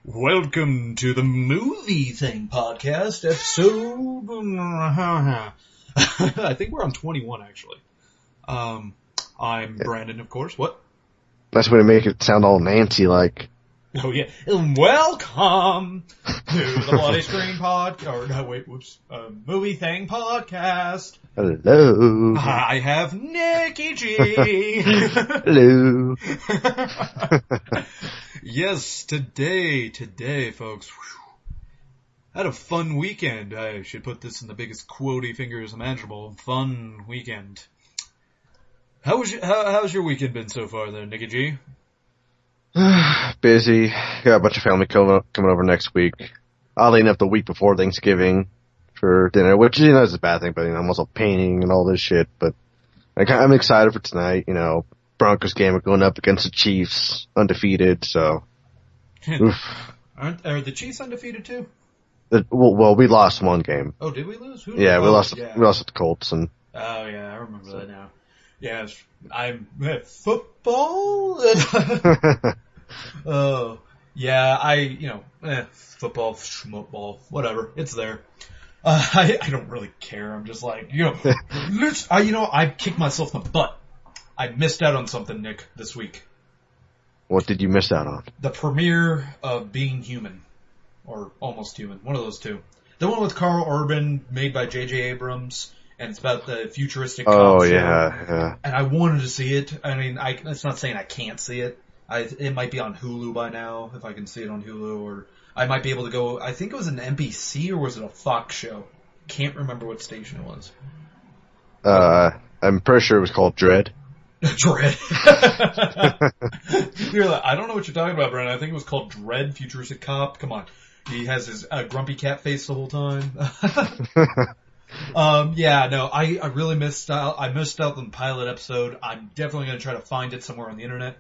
Welcome to the Movie Thing podcast, episode... I think we're on 21, actually. I'm Brandon, of course. What? Nice way to make it sound all Nancy-like. Oh, yeah. Welcome to the Bloody Screen Movie Thing podcast. Hello. I have Nikki G. Hello. Yes, today, folks. Had a fun weekend. I should put this in the biggest quotey fingers imaginable. Fun weekend. How's your weekend been so far, there, Nikki G? Busy. Got a bunch of family coming over next week. Oddly enough, the week before Thanksgiving for dinner, which is a bad thing, but I'm also painting and all this shit. But I'm excited for tonight. Broncos game are going up against the Chiefs, undefeated. So, oof. Are the Chiefs undefeated too? Well, we lost one game. Oh, did we lose? We lost. We lost at the Colts, and oh yeah, I remember that now. Yes, I'm football. Oh yeah, football, schmootball, whatever. It's there. I don't really care. I'm just like, I kicked myself in the butt. I missed out on something, Nick, this week. What did you miss out on? The premiere of Being Human. Or Almost Human. One of those two. The one with Carl Urban, made by J.J. Abrams, and it's about the futuristic cop show. Yeah. And I wanted to see it. I mean, it's not saying I can't see it. It might be on Hulu by now, if I can see it on Hulu, or I might be able to go, I think it was an NBC, or was it a Fox show? Can't remember what station it was. I'm pretty sure it was called Dread. Dread. You're like, I don't know what you're talking about, Brandon. I think it was called Dread, Futuristic Cop. Come on. He has his grumpy cat face the whole time. I really missed out. I missed out on the pilot episode. I'm definitely going to try to find it somewhere on the internet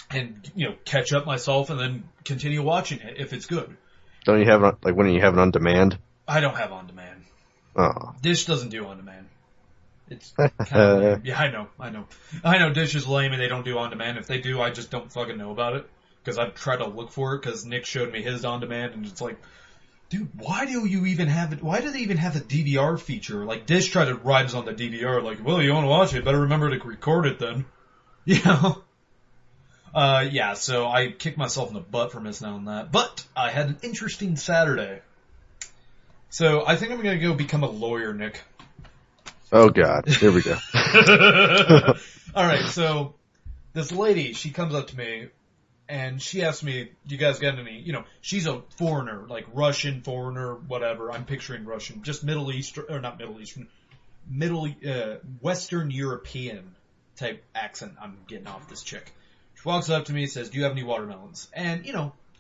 and, catch up myself and then continue watching it if it's good. Don't you have when you have it on demand? I don't have on demand. Oh. Dish doesn't do on demand. It's kind of lame. Yeah, I know Dish is lame and they don't do on demand. If they do, I just don't fucking know about it. Because I've tried to look for it because Nick showed me his on demand and it's like, dude, why do you even have it? Why do they even have a DVR feature? Like Dish tried to ride us on the DVR like, well, you want to watch it, better remember to record it then. So I kicked myself in the butt for missing out on that. But I had an interesting Saturday. So I think I'm going to go become a lawyer, Nick. Oh, God. Here we go. All right, so this lady, she comes up to me, and she asks me, do you guys got any, she's a foreigner, like Russian foreigner, whatever. I'm picturing Russian, just Western European type accent I'm getting off this chick. She walks up to me and says, do you have any watermelons? And,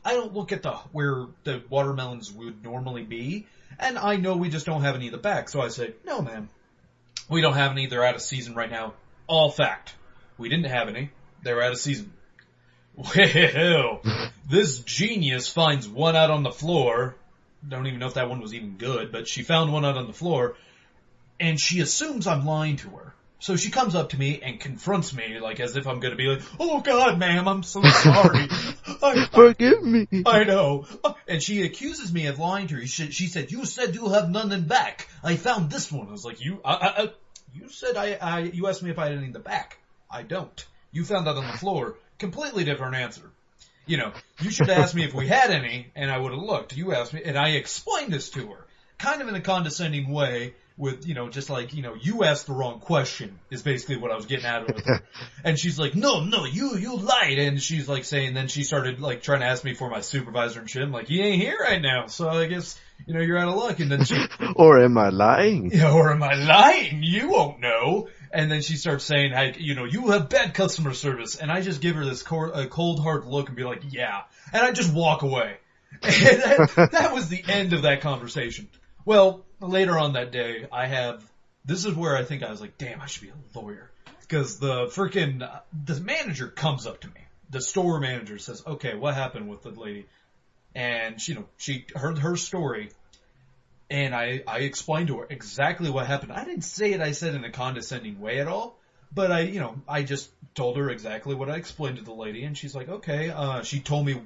I don't look at where the watermelons would normally be, and I know we just don't have any in the back. So I say, no, ma'am. We don't have any. They're out of season right now. All fact. We didn't have any. They were out of season. Well, this genius finds one out on the floor. Don't even know if that one was even good, but she found one out on the floor, and she assumes I'm lying to her. So she comes up to me and confronts me, like as if I'm going to be like, oh, God, ma'am, I'm so sorry. Forgive me. I know. And she accuses me of lying to her. She said, you said you have none in back. I found this one. I was like, you said you asked me if I had any in the back. I don't. You found that on the floor. Completely different answer. You should have asked me if we had any, and I would have looked. You asked me, and I explained this to her. Kind of in a condescending way. With, just like, you asked the wrong question is basically what I was getting at with her. And she's like, no, you lied. And she's like saying, then she started like trying to ask me for my supervisor and shit. I'm like, he ain't here right now. So I guess, you're out of luck. And then she, or am I lying? Yeah, or am I lying? You won't know. And then she starts saying, you have bad customer service. And I just give her this cold hard look and be like, yeah. And I just walk away. And that was the end of that conversation. Well, later on that day, this is where I think I was like, damn, I should be a lawyer. Because the manager comes up to me. The store manager says, okay, what happened with the lady? And, she heard her story. And I explained to her exactly what happened. I didn't say it, I said in a condescending way at all. But I just told her exactly what I explained to the lady. And she's like, okay. She told me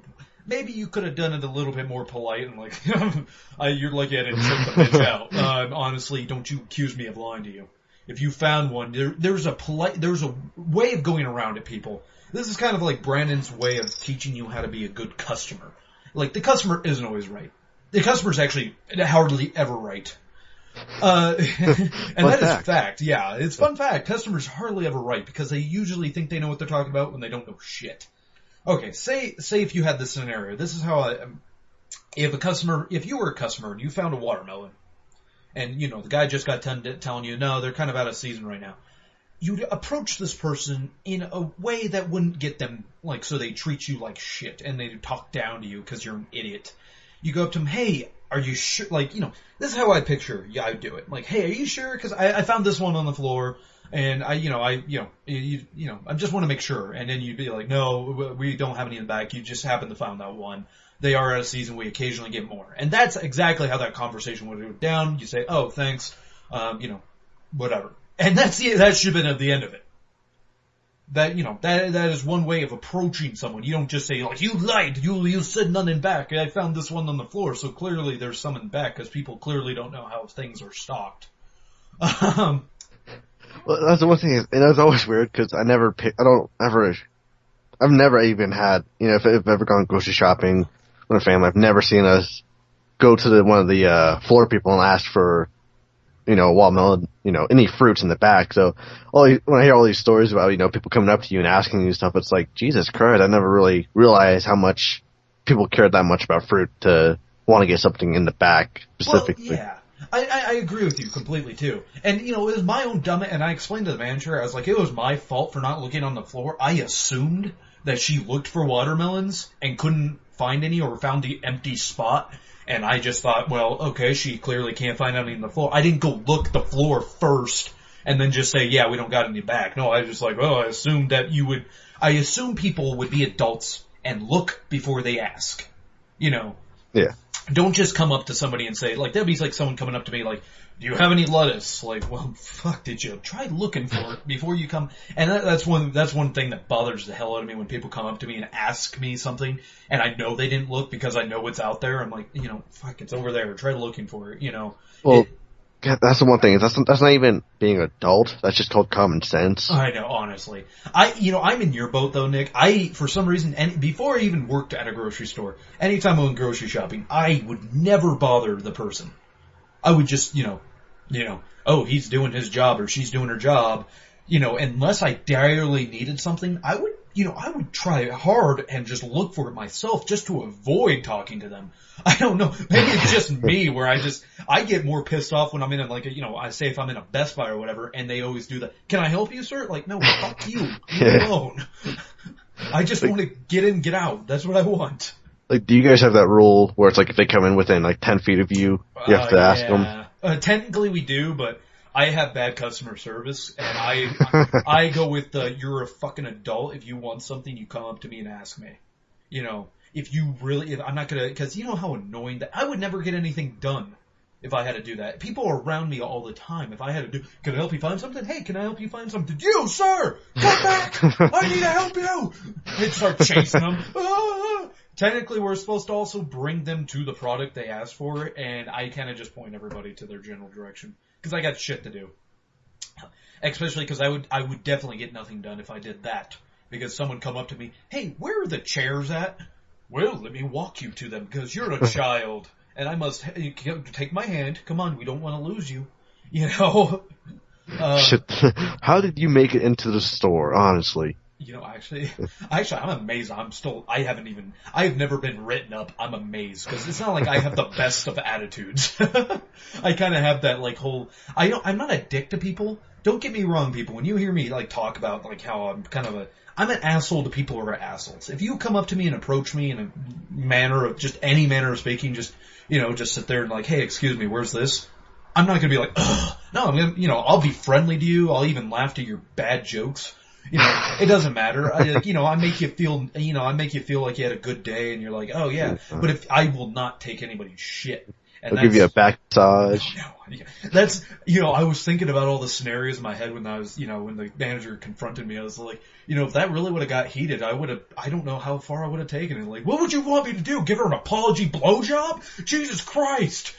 maybe you could have done it a little bit more polite and like, you're lucky I didn't choke the bitch out. Honestly, don't you accuse me of lying to you. If you found one, there's a way of going around it, people. This is kind of like Brandon's way of teaching you how to be a good customer. Like, the customer isn't always right. The customer's actually hardly ever right. And that is fact. Yeah, it's fun fact. Customers hardly ever right because they usually think they know what they're talking about when they don't know shit. Okay, say if you had this scenario. This is how if you were a customer and you found a watermelon, and the guy just got telling you, no, they're kind of out of season right now. You'd approach this person in a way that wouldn't get them, like, so they treat you like shit and they talk down to you because you're an idiot. You go up to them, hey, are you sure? Like, this is how I picture. Yeah, I do it. Like, hey, are you sure? Because I found this one on the floor, and I just want to make sure. And then you'd be like, no, we don't have any in the back. You just happen to find that one. They are out of season. We occasionally get more. And that's exactly how that conversation would go down. You say, oh, thanks, whatever. And that should have been at the end of it. That is one way of approaching someone. You don't just say, like, you lied, you said none in back. I found this one on the floor, so clearly there's some in back, because people clearly don't know how things are stocked. Well, that's the one thing, and it's always weird, because I've never even had, if I've ever gone grocery shopping with a family, I've never seen us go to one of the floor people and ask for watermelon, any fruits in the back. So when I hear all these stories about, people coming up to you and asking you stuff, it's like, Jesus Christ, I never really realized how much people cared that much about fruit to want to get something in the back specifically. Well, yeah. I agree with you completely too. And, it was my own dumb, and I explained to the manager, I was like, it was my fault for not looking on the floor. I assumed that she looked for watermelons and couldn't find any or found the empty spot. And I just thought, well, okay, she clearly can't find any on the floor. I didn't go look the floor first and then just say, yeah, we don't got any back. No, I was just like, I assumed that I assume people would be adults and look before they ask. Yeah. Don't just come up to somebody and say, like, that'd be like someone coming up to me like, do you have any lettuce? Like, well, fuck, did you try looking for it before you come? And that's one thing that bothers the hell out of me when people come up to me and ask me something, and I know they didn't look because I know it's out there. I'm like, fuck, it's over there. Try looking for it. Well, that's the one thing. That's not even being an adult. That's just called common sense. I know, honestly. I'm in your boat though, Nick. For some reason, and before I even worked at a grocery store, anytime I went grocery shopping, I would never bother the person. I would just, oh, he's doing his job or she's doing her job, unless I direly needed something, I would try hard and just look for it myself just to avoid talking to them. I don't know. Maybe it's just me where I get more pissed off when I'm in I say if I'm in a Best Buy or whatever and they always do that. Can I help you, sir? Like, no, fuck you. Leave me alone. I just want to get in, get out. That's what I want. Like, do you guys have that rule where it's like if they come in within like 10 feet of you, you have to ask them? Technically we do, but I have bad customer service, and I go with you're a fucking adult. If you want something, you come up to me and ask me. If I'm not gonna, because you know how annoying that, I would never get anything done if I had to do that. People are around me all the time. If I had to do, can I help you find something? Hey, can I help you find something? You, sir! Come back! I need to help you! They'd start chasing them. Technically, we're supposed to also bring them to the product they asked for, and I kind of just point everybody to their general direction. Because I got shit to do. Especially because I would definitely get nothing done if I did that. Because someone come up to me, hey, where are the chairs at? Well, let me walk you to them, because you're a child. And I must take my hand. Come on, we don't want to lose you. Shit. How did you make it into the store, honestly? Actually, I'm amazed. I've never been written up. I'm amazed because it's not like I have the best of attitudes. I kind of have that I'm not a dick to people. Don't get me wrong, people. When you hear me talk about how I'm an asshole to people who are assholes. If you come up to me and approach me in a manner of just any manner of speaking, just sit there and hey, excuse me, where's this? I'm not gonna be like, ugh. No, I'm gonna, I'll be friendly to you. I'll even laugh to your bad jokes. It doesn't matter. I make you feel like you had a good day and you're like, oh yeah. But if I will not take anybody's shit. And They'll give you a back massage. That's, I was thinking about all the scenarios in my head when I was, when the manager confronted me. I was like, if that really would have got heated, I don't know how far I would have taken it. Like, what would you want me to do? Give her an apology blowjob? Jesus Christ!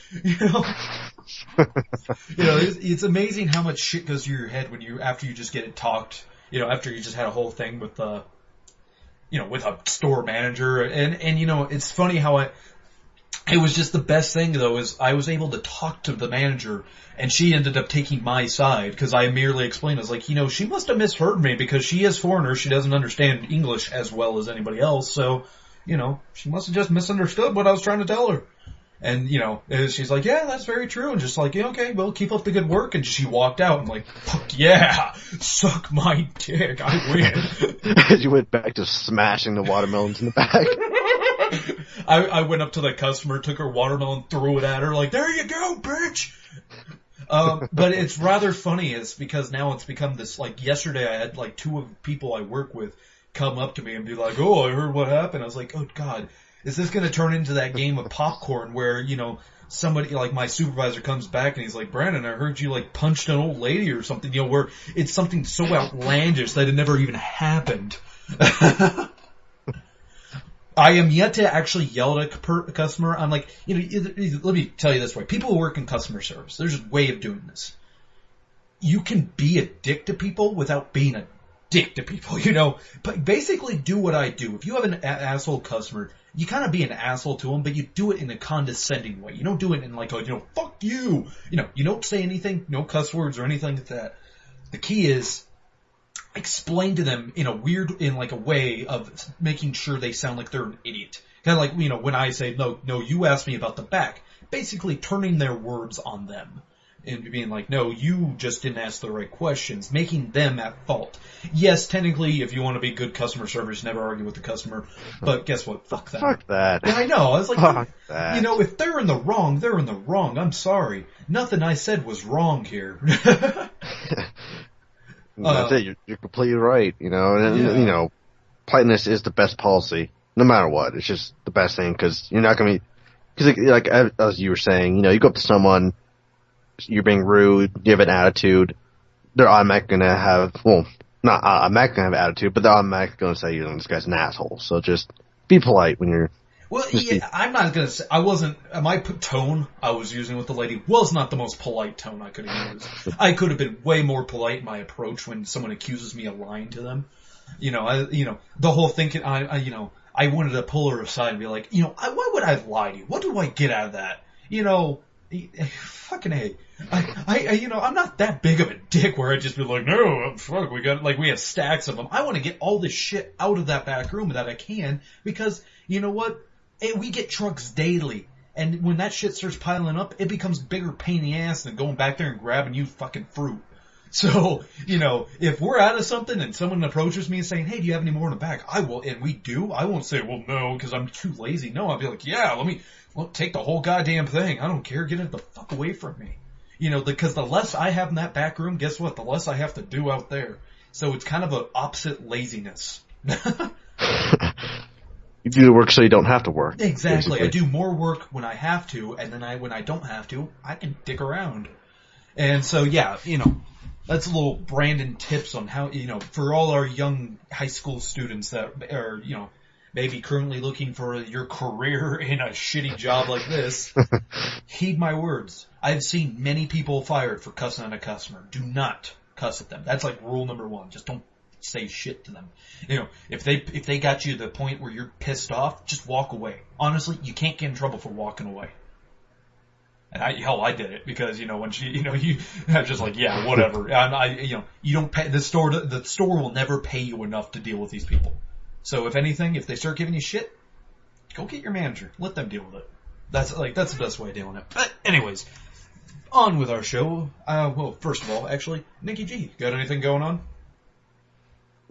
It's amazing how much shit goes through your head after you just get it talked, after you just had a whole thing with, with a store manager. And, it's funny how it was just the best thing, though, is I was able to talk to the manager, and she ended up taking my side, because I merely explained, I was like, she must have misheard me, because she is foreigner, she doesn't understand English as well as anybody else, so, she must have just misunderstood what I was trying to tell her. And, she's like, yeah, that's very true, and just like, yeah, okay, well, keep up the good work, and she walked out, and like, fuck yeah, suck my dick, I win. You went back to smashing the watermelons in the back. I went up to the customer, took her watermelon, threw it at her, like, there you go, bitch! But it's rather funny, is because now it's become this, like, yesterday I had, like, two of the people I work with come up to me and be like, oh, I heard what happened. I was like, oh god, is this gonna turn into that game of popcorn where, somebody, like my supervisor comes back and he's like, Brandon, I heard you, like, punched an old lady or something, where it's something so outlandish that it never even happened. I am yet to actually yell at a customer. I'm like, let me tell you this way. People who work in customer service, there's a way of doing this. You can be a dick to people without being a dick to people, But basically do what I do. If you have an asshole customer, you kind of be an asshole to them, but you do it in a condescending way. You don't do it in like, fuck you. You don't say anything, no cuss words or anything like that. The key is, explain to them in a way of making sure they sound like they're an idiot. Kind of like, when I say, no, you asked me about the back. Basically turning their words on them. And being like, no, you just didn't ask the right questions. Making them at fault. Yes, technically, if you want to be good customer service, never argue with the customer. But guess what? Fuck that. Fuck that. Yeah, I know. I was like, fuck that. If they're in the wrong, they're in the wrong. I'm sorry. Nothing I said was wrong here. That's it. You're completely right. And politeness is the best policy, no matter what. It's just the best thing because you're not gonna be. Because like as you were saying, you go up to someone, you're being rude, you have an attitude. They're automatically gonna have not automatically gonna have an attitude, but they're automatically gonna say, this guy's an asshole. So just be polite when you're. Well, yeah, I'm not gonna say, my tone I was using with the lady was not the most polite tone I could have used. I could have been way more polite in my approach when someone accuses me of lying to them. The whole thing, I wanted to pull her aside and be like, why would I lie to you? What do I get out of that? Fucking A. I'm not that big of a dick where I'd just be like, no, fuck, we have stacks of them. I want to get all this shit out of that back room that I can because, you know what? Hey, we get trucks daily, and when that shit starts piling up, it becomes bigger pain in the ass than going back there and grabbing you fucking fruit. So, if we're out of something and someone approaches me and saying, hey, do you have any more in the back? I will, and we do. I won't say, well, no, because I'm too lazy. No, I'll be like, yeah, take the whole goddamn thing. I don't care. Get it the fuck away from me. Because the less I have in that back room, guess what? The less I have to do out there. So it's kind of an opposite laziness. You do the work so you don't have to work. Exactly. Basically. I do more work when I have to, and then when I don't have to, I can dick around. And so, yeah, that's a little Brandon tips on how, for all our young high school students that are, maybe currently looking for your career in a shitty job like this, heed my words. I've seen many people fired for cussing at a customer. Do not cuss at them. That's like rule number one. Just don't say shit to them. If they got you to the point where you're pissed off, just walk away. Honestly, you can't get in trouble for walking away. And I did it because, when I'm just like, yeah, whatever. And you don't pay, the store will never pay you enough to deal with these people. So if anything, if they start giving you shit, go get your manager. Let them deal with it. That's the best way of dealing with it. But anyways, on with our show. Well, first of all, actually, Nikki G, got anything going on?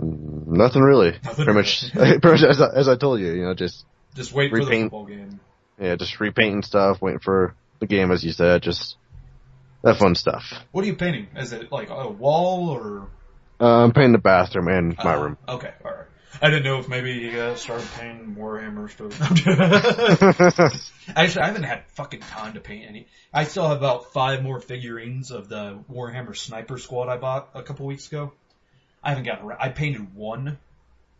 Nothing really. Pretty much as I told you, just wait for the football game. Yeah, just repainting stuff, waiting for the game, as you said, just that fun stuff. What are you painting? Is it like a wall or? I'm painting the bathroom and my room. Okay, all right. I didn't know if maybe you started painting Warhammer stuff. Actually, I haven't had fucking time to paint any. I still have about 5 more figurines of the Warhammer Sniper Squad I bought a couple weeks ago. I haven't gotten around. I painted one,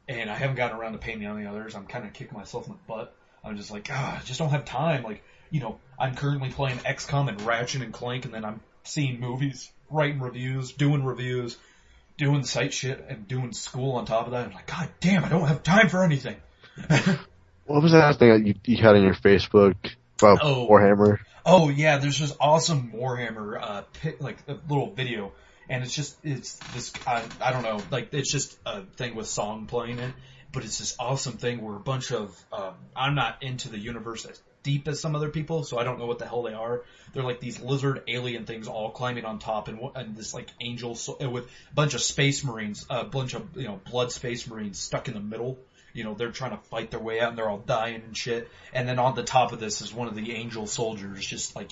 and I haven't gotten around to painting any others. I'm kind of kicking myself in the butt. I'm just like, I just don't have time. Like, I'm currently playing XCOM and Ratchet and Clank, and then I'm seeing movies, writing reviews, doing site shit, and doing school on top of that. I'm like, God damn, I don't have time for anything. What was that thing that you had on your Facebook about Warhammer? Oh yeah, there's this awesome Warhammer, like a little video, and it's this, I don't know, like it's just a thing with song playing it, but it's this awesome thing where a bunch of, I'm not into the universe as deep as some other people, so I don't know what the hell they are. They're like these lizard alien things all climbing on top, and this like angel with a bunch of space marines, a bunch of, blood space marines stuck in the middle. They're trying to fight their way out and they're all dying and shit. And then on the top of this is one of the angel soldiers, just like,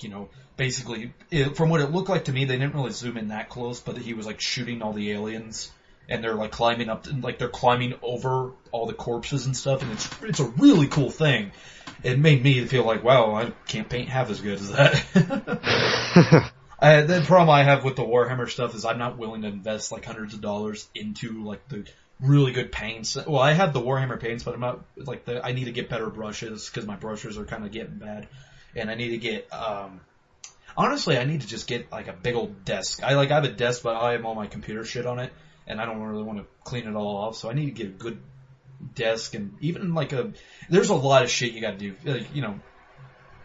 basically, from what it looked like to me, they didn't really zoom in that close, but he was like shooting all the aliens and they're like climbing up, and like they're climbing over all the corpses and stuff. And it's a really cool thing. It made me feel like, wow, I can't paint half as good as that. The problem I have with the Warhammer stuff is I'm not willing to invest like hundreds of dollars into like the really good paints. Well, I have the Warhammer paints, but I'm not like I need to get better brushes because my brushes are kind of getting bad, and I need to get. Honestly, I need to just get like a big old desk. I have a desk, but I have all my computer shit on it, and I don't really want to clean it all off. So I need to get a good desk, and even like there's a lot of shit you got to do,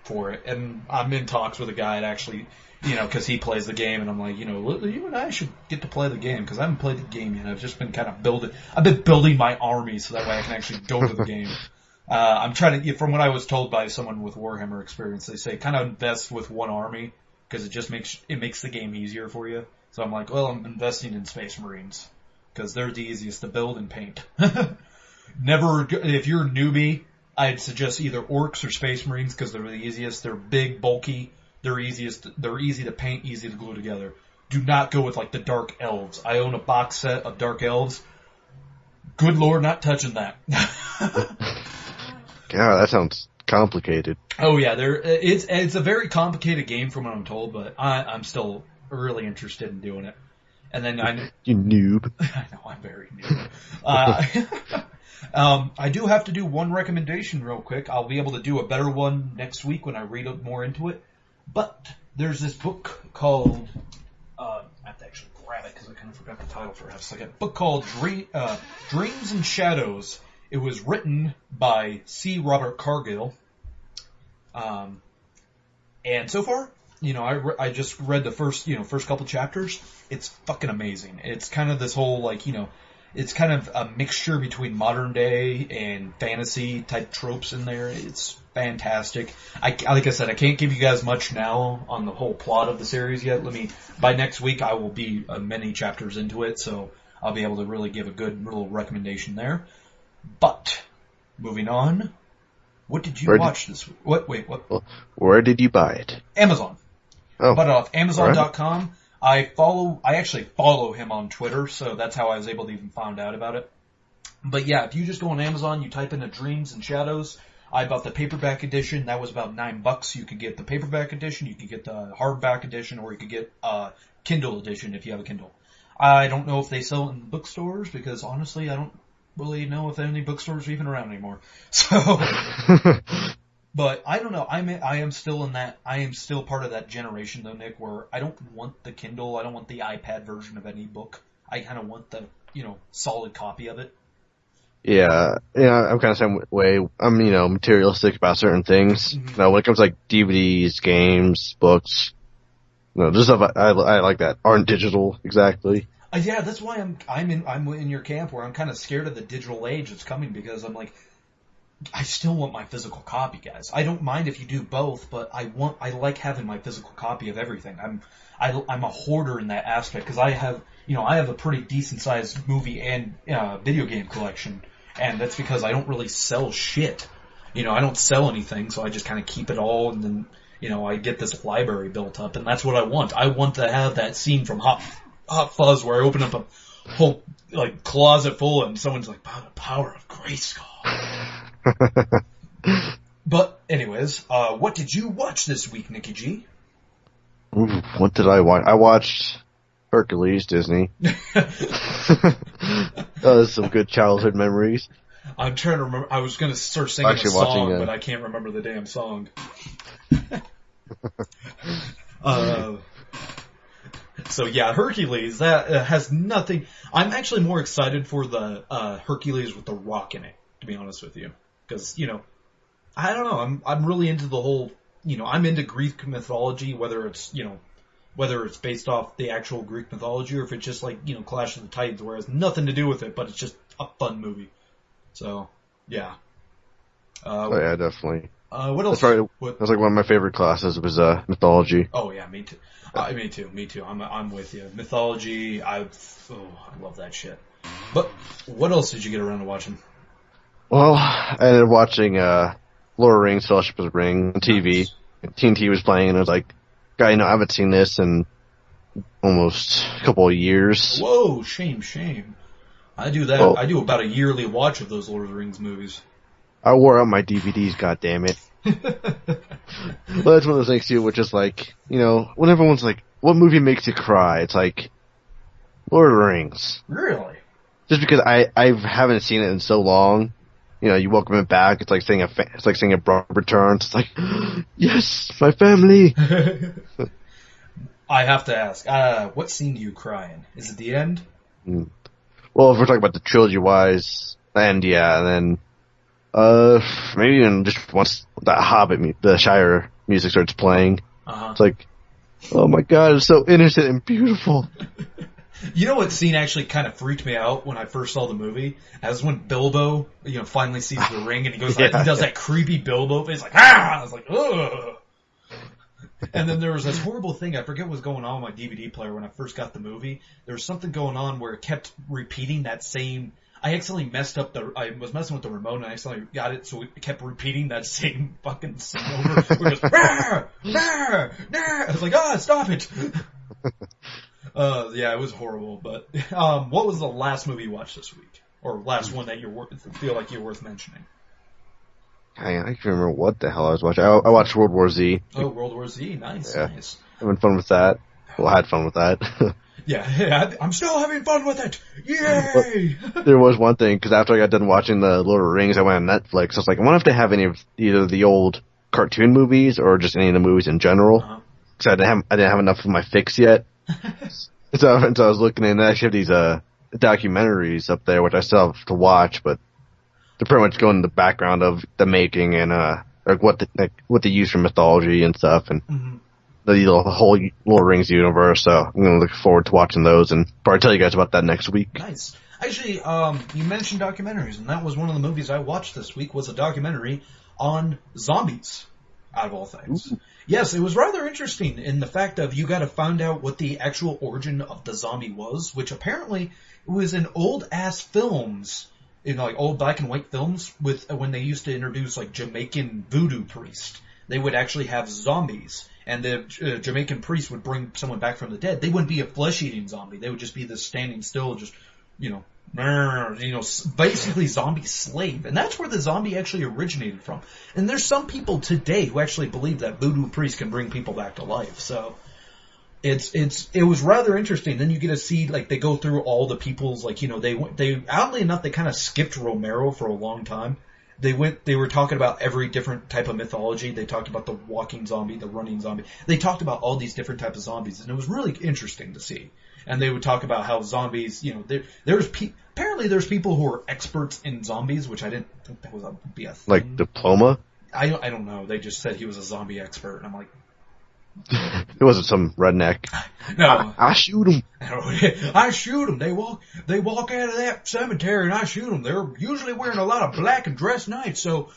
for it. And I'm in talks with a guy that actually. Because he plays the game, and I'm like, you and I should get to play the game, because I haven't played the game yet. I've just been kind of building my army so that way I can actually go to the game. I'm trying to, from what I was told by someone with Warhammer experience, they say kind of invest with one army, because it makes the game easier for you. So I'm like, well, I'm investing in Space Marines, because they're the easiest to build and paint. If you're a newbie, I'd suggest either Orcs or Space Marines, because they're the easiest. They're big, bulky. They're easy to paint, easy to glue together. Do not go with like the Dark Elves. I own a box set of Dark Elves. Good Lord, not touching that. God, that sounds complicated. Oh yeah, it's a very complicated game from what I'm told, but I'm still really interested in doing it. And then you noob. I know, I'm very noob. I do have to do one recommendation real quick. I'll be able to do a better one next week when I read more into it. But there's this book called, I have to actually grab it because I kind of forgot the title for a second. Book called Dreams and Shadows. It was written by C. Robert Cargill. And so far, I just read the first couple chapters. It's fucking amazing. It's kind of this whole it's kind of a mixture between modern day and fantasy type tropes in there. It's fantastic. Like I said, I can't give you guys much now on the whole plot of the series yet. By next week I will be many chapters into it, so I'll be able to really give a good little recommendation there. But, moving on, what did you watch this week? What? Where did you buy it? Amazon. Oh. I bought it off Amazon.com. I actually follow him on Twitter, so that's how I was able to even find out about it. But yeah, if you just go on Amazon, you type in the Dreams and Shadows. I bought the paperback edition. That was about $9. You could get the paperback edition, you could get the hardback edition, or you could get Kindle edition if you have a Kindle. I don't know if they sell it in bookstores, because honestly, I don't really know if any bookstores are even around anymore. So, but I don't know. I am still part of that generation though, Nick, where I don't want the Kindle, I don't want the iPad version of any book. I kind of want the, solid copy of it. Yeah, I'm kind of the same way. I'm, materialistic about certain things. Mm-hmm. When it comes to like DVDs, games, books, just stuff I like that aren't digital exactly. Yeah, that's why I'm in your camp where I'm kind of scared of the digital age that's coming, because I'm like, I still want my physical copy, guys. I don't mind if you do both, but I like having my physical copy of everything. I'm a hoarder in that aspect, because I have a pretty decent sized movie and video game collection, and that's because I don't really sell shit. I don't sell anything, so I just kind of keep it all, and then I get this library built up, and that's what I want. I want to have that scene from Hot Fuzz where I open up a whole closet full, and someone's like, "By the power of Grayskull." But anyways, what did you watch this week, Nikki G? Ooh, what did I watch? I watched Hercules, Disney. Those some good childhood memories. I'm trying to remember. I was going to start singing a song, but I can't remember the damn song. So yeah, Hercules, that has nothing. I'm actually more excited for the Hercules with The Rock in it, to be honest with you. Because, I don't know, I'm really into the whole, I'm into Greek mythology, whether it's based off the actual Greek mythology or if it's just like, Clash of the Titans, where it has nothing to do with it, but it's just a fun movie. So, yeah. Oh yeah, definitely. What else? That's right. That was like one of my favorite classes was mythology. Oh yeah, me too. Me too. I'm with you. Mythology, I love that shit. But what else did you get around to watching? Well, I ended up watching Lord of the Rings, Fellowship of the Ring on TV. Nice. TNT was playing, and I was like, "Guy, I haven't seen this in almost a couple of years." Whoa, shame. I do that. Oh. I do about a yearly watch of those Lord of the Rings movies. I wore out my DVDs, goddammit. Well, that's one of those things too, which is like, when everyone's like, what movie makes you cry? It's like, Lord of the Rings. Really? Just because I haven't seen it in so long, you welcome it back. It's like seeing a brother returns. It's like, yes, my family. I have to ask, what scene do you cry in? Is it the end? Well, if we're talking about the trilogy-wise, and yeah, and then maybe even just once that Hobbit, the Shire music starts playing, It's like, oh my god, it's so innocent and beautiful. You know what scene actually kind of freaked me out when I first saw the movie? As when Bilbo, finally sees the ring and he goes, he does that creepy Bilbo face, like, ah! I was like, ugh! And then there was this horrible thing, I forget what was going on with my DVD player when I first got the movie. There was something going on where it kept repeating that same, I accidentally I was messing with the remote and I accidentally got it, so it kept repeating that same fucking scene over, where it goes, rah, rah, rah. I was like, stop it! Yeah, it was horrible, but, what was the last movie you watched this week? Or last one that you feel like you're worth mentioning? I can't remember what the hell I was watching. I watched World War Z. Oh, World War Z, nice. Having fun with that. Well, I had fun with that. Yeah, I'm still having fun with it. Yay! There was one thing, because after I got done watching the Lord of the Rings, I went on Netflix. I was like, I wonder if they have any of either the old cartoon movies or just any of the movies in general. Because I didn't have enough of my fix yet. so I was looking, and they actually have these documentaries up there, which I still have to watch, but they're pretty much going in the background of the making and what they use for mythology and stuff, and the whole Lord of the Rings universe. So I'm going to look forward to watching those and probably tell you guys about that next week. Nice. Actually, you mentioned documentaries, and that was one of the movies I watched this week. Was a documentary on zombies, out of all things. Ooh. Yes, it was rather interesting in the fact of you got to find out what the actual origin of the zombie was, which apparently was in old ass films. Like old black and white films with when they used to introduce like Jamaican voodoo priest, they would actually have zombies, and the Jamaican priest would bring someone back from the dead. They wouldn't be a flesh-eating zombie; they would just be this standing still, just basically zombie slave. And that's where the zombie actually originated from. And there's some people today who actually believe that voodoo priests can bring people back to life. So. It was rather interesting. Then you get to see, like, they go through all the people's, like, they oddly enough, they kind of skipped Romero for a long time. They were talking about every different type of mythology. They talked about the walking zombie, the running zombie. They talked about all these different types of zombies, and it was really interesting to see. And they would talk about how zombies, apparently there's people who are experts in zombies, which I didn't think that would be a thing. Like Diploma? I don't know. They just said he was a zombie expert, and I'm like, it wasn't some redneck. No, I shoot them. I shoot them. They walk out of that cemetery, and I shoot them. They're usually wearing a lot of black and dress nice, so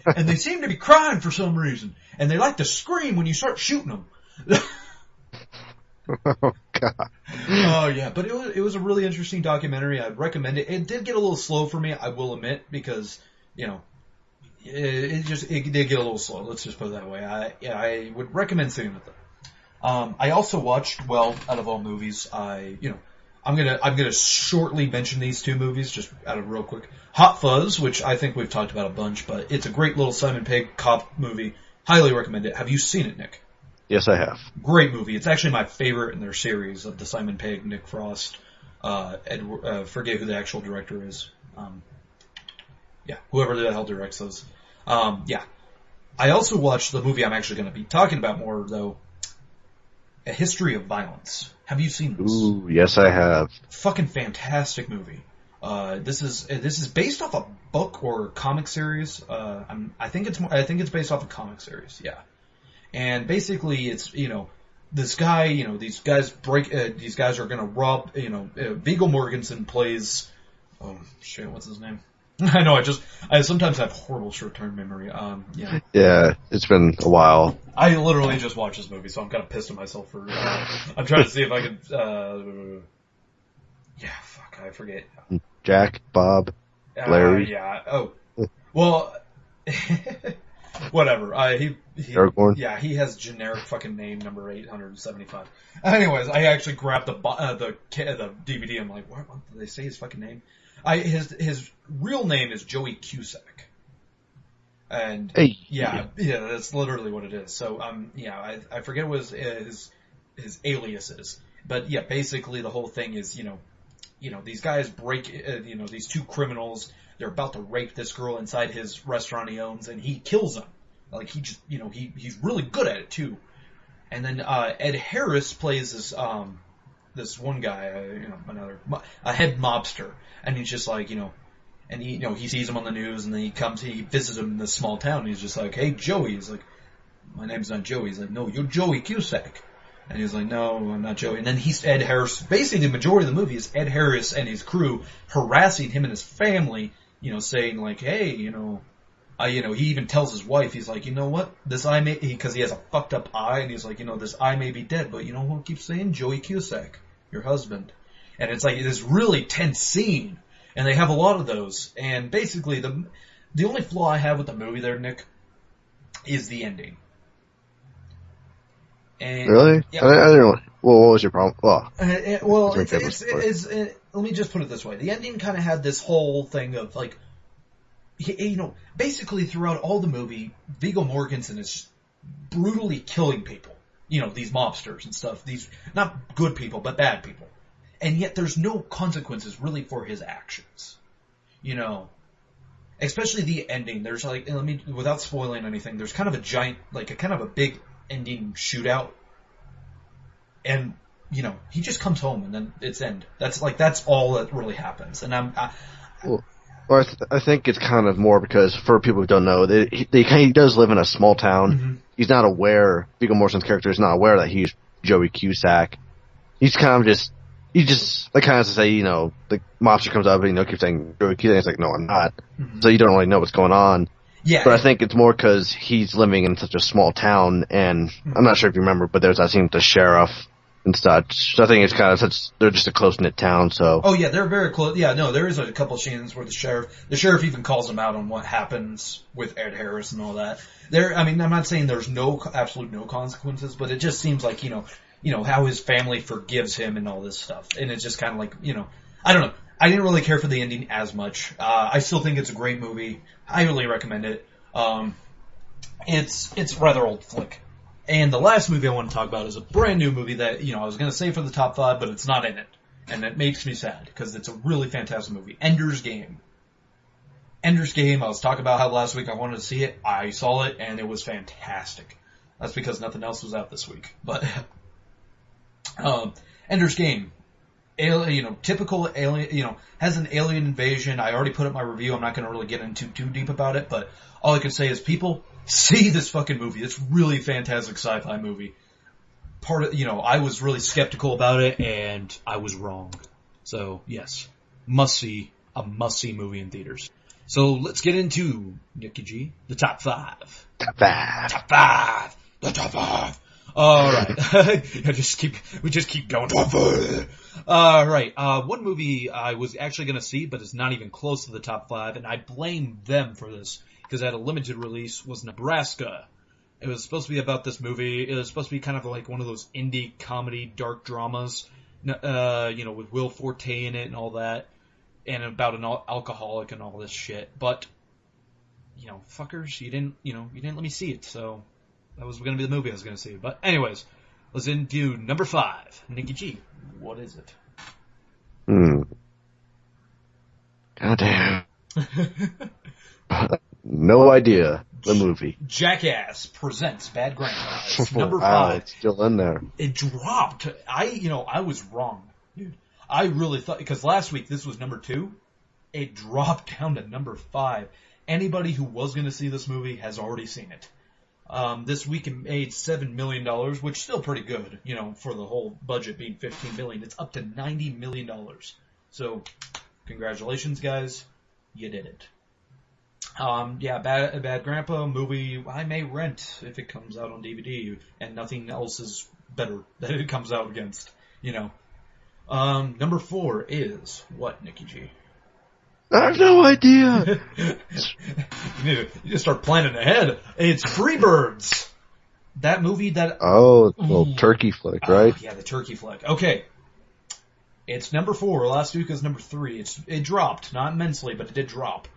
and they seem to be crying for some reason, and they like to scream when you start shooting them. Oh God. Oh yeah, but it was a really interesting documentary. I'd recommend it. It did get a little slow for me, I will admit, because it did get a little slow. Let's just put it that way. I would recommend seeing it though. I also watched, out of all movies, I'm gonna shortly mention these two movies, just out of real quick. Hot Fuzz, which I think we've talked about a bunch, but it's a great little Simon Pegg cop movie. Highly recommend it. Have you seen it, Nick? Yes, I have. Great movie. It's actually my favorite in their series of the Simon Pegg, Nick Frost, forget who the actual director is. Whoever the hell directs those. I also watched the movie I'm actually going to be talking about more, though. A History of Violence. Have you seen this? Ooh, yes, I have. Fucking fantastic movie. This is based off a book or comic series. I think it's based off a comic series. Yeah. And basically, it's this guy. These guys are gonna rob. Viggo Mortensen plays. Oh shit! What's his name? I know. I sometimes have horrible short-term memory. Yeah, it's been a while. I literally just watched this movie, so I'm kind of pissed at myself for. I'm trying to see if I can. Fuck, I forget. Jack, Bob, Larry. Oh, well. Whatever. Aragorn. Yeah, he has generic fucking name number 875. Anyways, I actually grabbed the DVD. I'm like, what did they say his fucking name? His real name is Joey Cusack. And hey. yeah, that's literally what it is. So I forget what his alias is. But yeah, basically the whole thing is, these guys break, these two criminals. They're about to rape this girl inside his restaurant he owns, and he kills them. Like, he just, he's really good at it, too. And then, Ed Harris plays this one guy, a head mobster. And he's just like, and he sees him on the news, and then he visits him in this small town, and he's just like, hey, Joey. He's like, my name's not Joey. He's like, no, you're Joey Cusack. And he's like, no, I'm not Joey. And then he's Ed Harris. Basically, the majority of the movie is Ed Harris and his crew harassing him and his family, saying like, hey, he even tells his wife, he's like, you know what, this eye because he has a fucked up eye, and he's like, this eye may be dead, but you know who keeps saying? Joey Cusack, your husband. And it's like this really tense scene, and they have a lot of those. And basically, the only flaw I have with the movie there, Nick, is the ending. And, really? Yeah. I didn't know. Well, what was your problem? Let me just put it this way. The ending kind of had this whole thing of like, basically throughout all the movie, Viggo Mortensen is brutally killing people. These mobsters and stuff. These, not good people, but bad people. And yet there's no consequences really for his actions. Especially the ending. There's like, without spoiling anything, there's kind of a giant, like a kind of a big ending shootout. And, he just comes home and then it's end. That's all that really happens. And I think it's kind of more because for people who don't know, he does live in a small town. Mm-hmm. He's not aware, Viggo Mortensen's character is not aware that he's Joey Cusack. He's kind of just, like kind of to say, the mobster comes up and, keeps saying Joey Cusack. It's like, no, I'm not. Mm-hmm. So you don't really know what's going on. Yeah. But I think it's more because he's living in such a small town, and mm-hmm. I'm not sure if you remember, but there's that scene with the sheriff and such. So I think it's kind of they're just a close-knit town, so. Oh yeah, they're very close. Yeah, no, there is a couple scenes where the sheriff even calls him out on what happens with Ed Harris and all that. I'm not saying there's absolute no consequences, but it just seems like, how his family forgives him and all this stuff. And it's just kind of like, I don't know. I didn't really care for the ending as much. I still think it's a great movie. I really recommend it. It's a rather old flick. And the last movie I want to talk about is a brand new movie that, I was going to say for the top 5, but it's not in it. And it makes me sad, because it's a really fantastic movie. Ender's Game. Ender's Game, I was talking about how last week I wanted to see it. I saw it, and it was fantastic. That's because nothing else was out this week. But, Ender's Game. Typical alien, has an alien invasion. I already put up my review. I'm not going to really get into too deep about it, but all I can say is people, see this fucking movie. It's really fantastic sci-fi movie. I was really skeptical about it, and I was wrong. So, yes. A must-see movie in theaters. So, let's get into, Nicky G, the top 5. Top 5. Top 5. The top 5. Alright. We just keep going. Alright. One movie I was actually gonna see, but it's not even close to the top 5, and I blame them for this, because it had a limited release, was Nebraska. It was supposed to be about this movie. It was supposed to be kind of like one of those indie comedy dark dramas. with Will Forte in it and all that, and about an alcoholic and all this shit. But, fuckers, you didn't let me see it, so that was going to be the movie I was going to see. But anyways, let's into number 5. Nikki G, what is it? Goddamn. No idea. The movie. Jackass presents Bad Grandpas. Number Wow, 5. it's still in there. It dropped. I was wrong, dude. I really thought, because last week this was number 2, it dropped down to number 5. Anybody who was going to see this movie has already seen it. This week it made $7 million, which is still pretty good, for the whole budget being $15 million. It's up to $90 million. So, congratulations, guys. You did it. Bad Grandpa movie I may rent if it comes out on DVD, and nothing else is better that it comes out against, Number 4 is what, Nikki G? I have no idea. You need to start planning ahead. It's Freebirds. That movie that... Oh, little turkey flick, right? Yeah, the turkey flick. Okay. It's number 4. Last week was number 3. It dropped. Not immensely, but it did drop.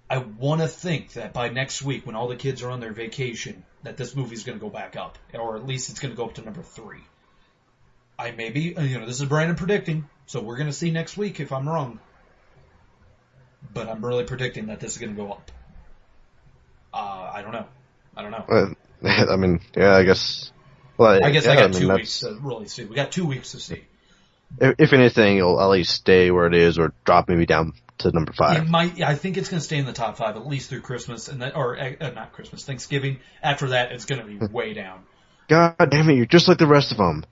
I want to think that by next week, when all the kids are on their vacation, that this movie's going to go back up. Or at least it's going to go up to number 3. I may be... this is Brandon predicting, so we're going to see next week if I'm wrong. But I'm really predicting that this is going to go up. I don't know. I mean, yeah, I guess... Well, I guess I got 2 weeks to really see. We got 2 weeks to see. If anything, it'll at least stay where it is or drop maybe down to number 5. It might. I think it's going to stay in the top 5 at least through Christmas, and not Christmas, Thanksgiving. After that, it's going to be way down. God damn it! You're just like the rest of them.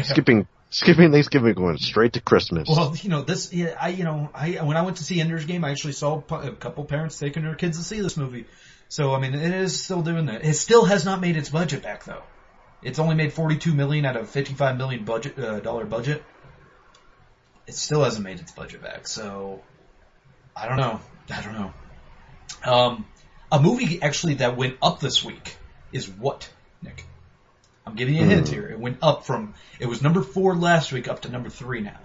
Skipping Thanksgiving, going straight to Christmas. Well, this. Yeah, when I went to see Ender's Game, I actually saw a couple parents taking their kids to see this movie. So I mean, it is still doing that. It still has not made its budget back though. It's only made $42 million out of $55 million dollar budget. It still hasn't made its budget back, so I don't know. A movie actually that went up this week is what, Nick? I'm giving you a hint here. It went up it was number 4 last week up to number 3 now.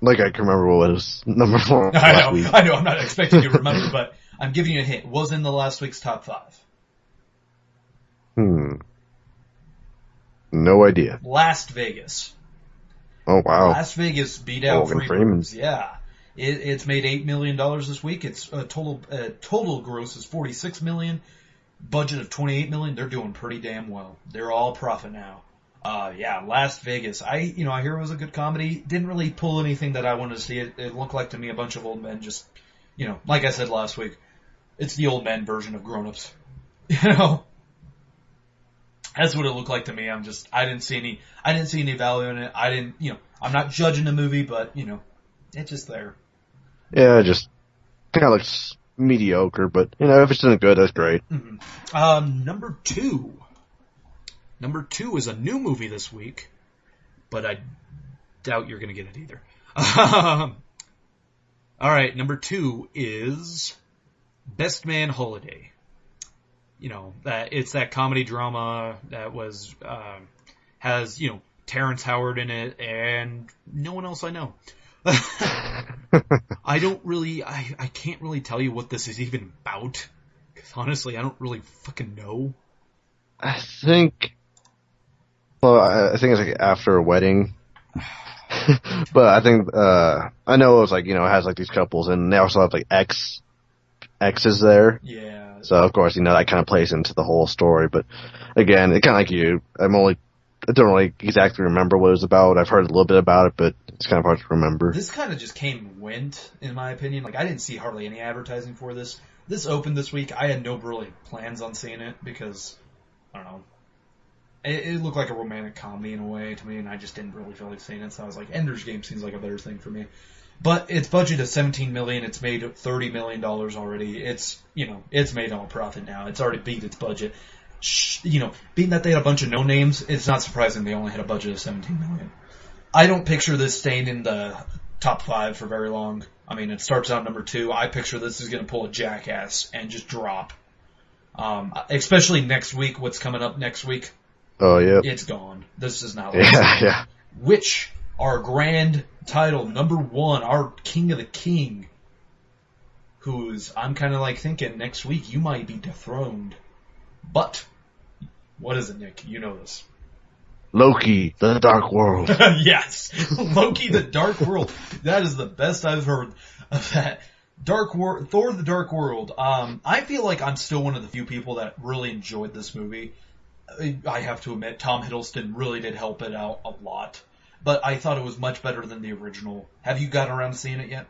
Like I can remember what was number 4 last week. I know, I'm not expecting you to remember, but I'm giving you a hint. It was in the last week's top 5. No idea. Las Vegas. Oh, wow. Las Vegas beat out Freebirds. Yeah. It's made $8 million this week. Its total gross is $46 million. Budget of $28 million. They're doing pretty damn well. They're all profit now. Las Vegas. I hear it was a good comedy. Didn't really pull anything that I wanted to see. It looked like to me a bunch of old men just, like I said last week, it's the old men version of Grown Ups. That's what it looked like to me. I didn't see any value in it. I'm not judging the movie, but, it's just there. Yeah, it just kind of looks mediocre, but, if it's doing good, that's great. Mm-hmm. Number 2. Number 2 is a new movie this week, but I doubt you're going to get it either. All right, number 2 is Best Man Holiday. That it's that comedy drama that has Terrence Howard in it and no one else I know. I can't really tell you what this is even about, because honestly I don't really fucking know. I think it's like after a wedding. But I think I know it was like, it has like these couples and they also have like exes there. Yeah. So, of course, that kind of plays into the whole story. But, again, it kind of like you. I don't really exactly remember what it was about. I've heard a little bit about it, but it's kind of hard to remember. This kind of just came and went, in my opinion. Like, I didn't see hardly any advertising for this. This opened this week. I had no really plans on seeing it because, I don't know. It looked like a romantic comedy in a way to me, and I just didn't really feel like seeing it. So I was like, Ender's Game seems like a better thing for me. But its budget is $17 million. It's made $30 million already. It's made all profit now. It's already beat its budget. Being that they had a bunch of no names, it's not surprising they only had a budget of $17 million. I don't picture this staying in the top 5 for very long. I mean, it starts out number 2. I picture this is going to pull a Jackass and just drop. Especially next week. What's coming up next week? Oh yeah. It's gone. This is not. Yeah. which our grand title, number one, our King of the King, who's, I'm kind of like thinking next week you might be dethroned. But, what is it, Nick? You know this. Loki, the Dark World. Yes! Loki, the Dark World. That is the best I've heard of that. Thor, the Dark World. I feel like I'm still one of the few people that really enjoyed this movie. I have to admit, Tom Hiddleston really did help it out a lot. But I thought it was much better than the original. Have you gotten around to seeing it yet?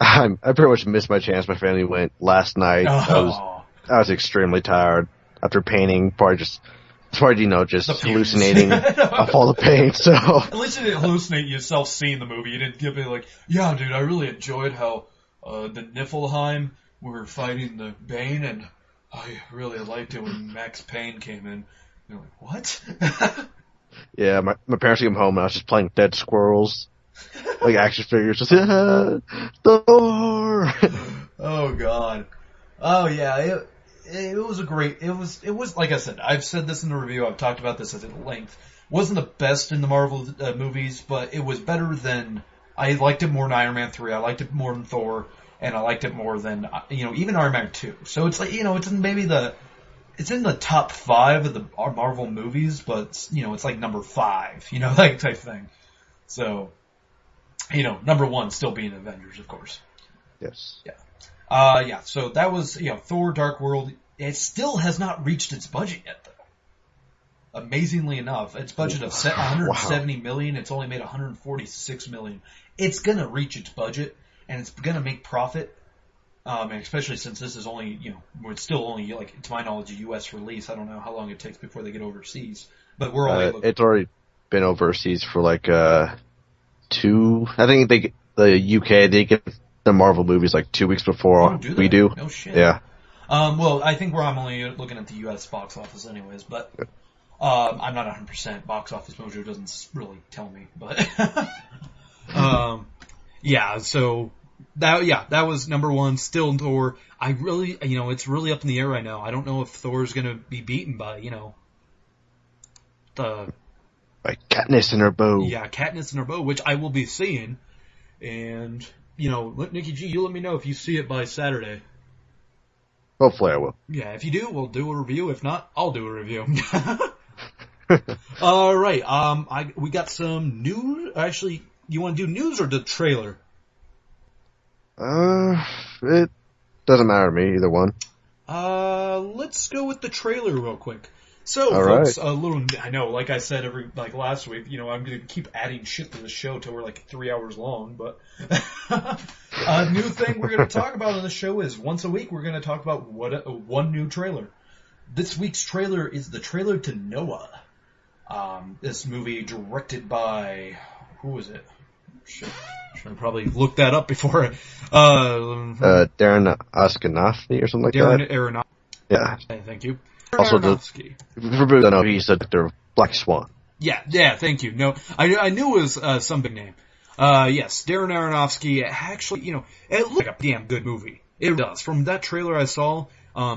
I pretty much missed my chance. My family went last night. Oh. I was extremely tired after painting. Probably just hallucinating off all the paint. So at least you didn't hallucinate yourself seeing the movie. You didn't give me like, yeah, dude, I really enjoyed how the Niflheim were fighting the Bane, and I really liked it when Max Payne came in. You're like, what? Yeah, my parents came home and I was just playing dead squirrels, like action figures, just Thor. Oh God. Oh yeah. It was a great. It was like I said. I've said this in the review. I've talked about this at length. Wasn't the best in the Marvel movies, but it was better than. I liked it more than Iron Man 3. I liked it more than Thor, and I liked it more than even Iron Man 2. So it's like it's in maybe it's in the top 5 of the Marvel movies, but it's like number 5, like type thing. So number 1 still being Avengers, of course. Yes. Yeah. So that was, Thor Dark World. It still has not reached its budget yet, though. Amazingly enough, its budget of $170 million, it's only made $146 million. It's gonna reach its budget, and it's gonna make profit. And especially since this is only, it's still only, to my knowledge, a U.S. release. I don't know how long it takes before they get overseas. But we're only looking. It's already been overseas for 2, I think the UK, they get the Marvel movies 2 weeks before we do. No shit. Yeah. Well, I think I'm only looking at the U.S. box office anyways, but I'm not 100%. Box Office Mojo doesn't really tell me, but yeah. So that was number 1. Still Thor. I really, it's really up in the air right now. I don't know if Thor's gonna be beaten by, by Katniss and her bow. Yeah, Katniss and her bow, which I will be seeing, and. Nikki G, you let me know if you see it by Saturday. Hopefully I will. Yeah, if you do, we'll do a review. If not, I'll do a review. All right. We got some news. Actually, you want to do news or the trailer? It doesn't matter to me, either one. Let's go with the trailer real quick. So, all folks, right. I know, like I said last week, I'm going to keep adding shit to the show till we're 3 hours long, but a new thing we're going to talk about on the show is once a week we're going to talk about one new trailer. This week's trailer is the trailer to Noah. This movie directed by, who was it? Shit. Should probably look that up before. Darren Aronofsky or something like that. Darren Aronofsky. Yeah. Okay, thank you. Also, for people who don't know, he's the Black Swan. Yeah, thank you. No, I knew it was some big name. Yes, Darren Aronofsky. Actually, it looked like a damn good movie. It does. From that trailer I saw,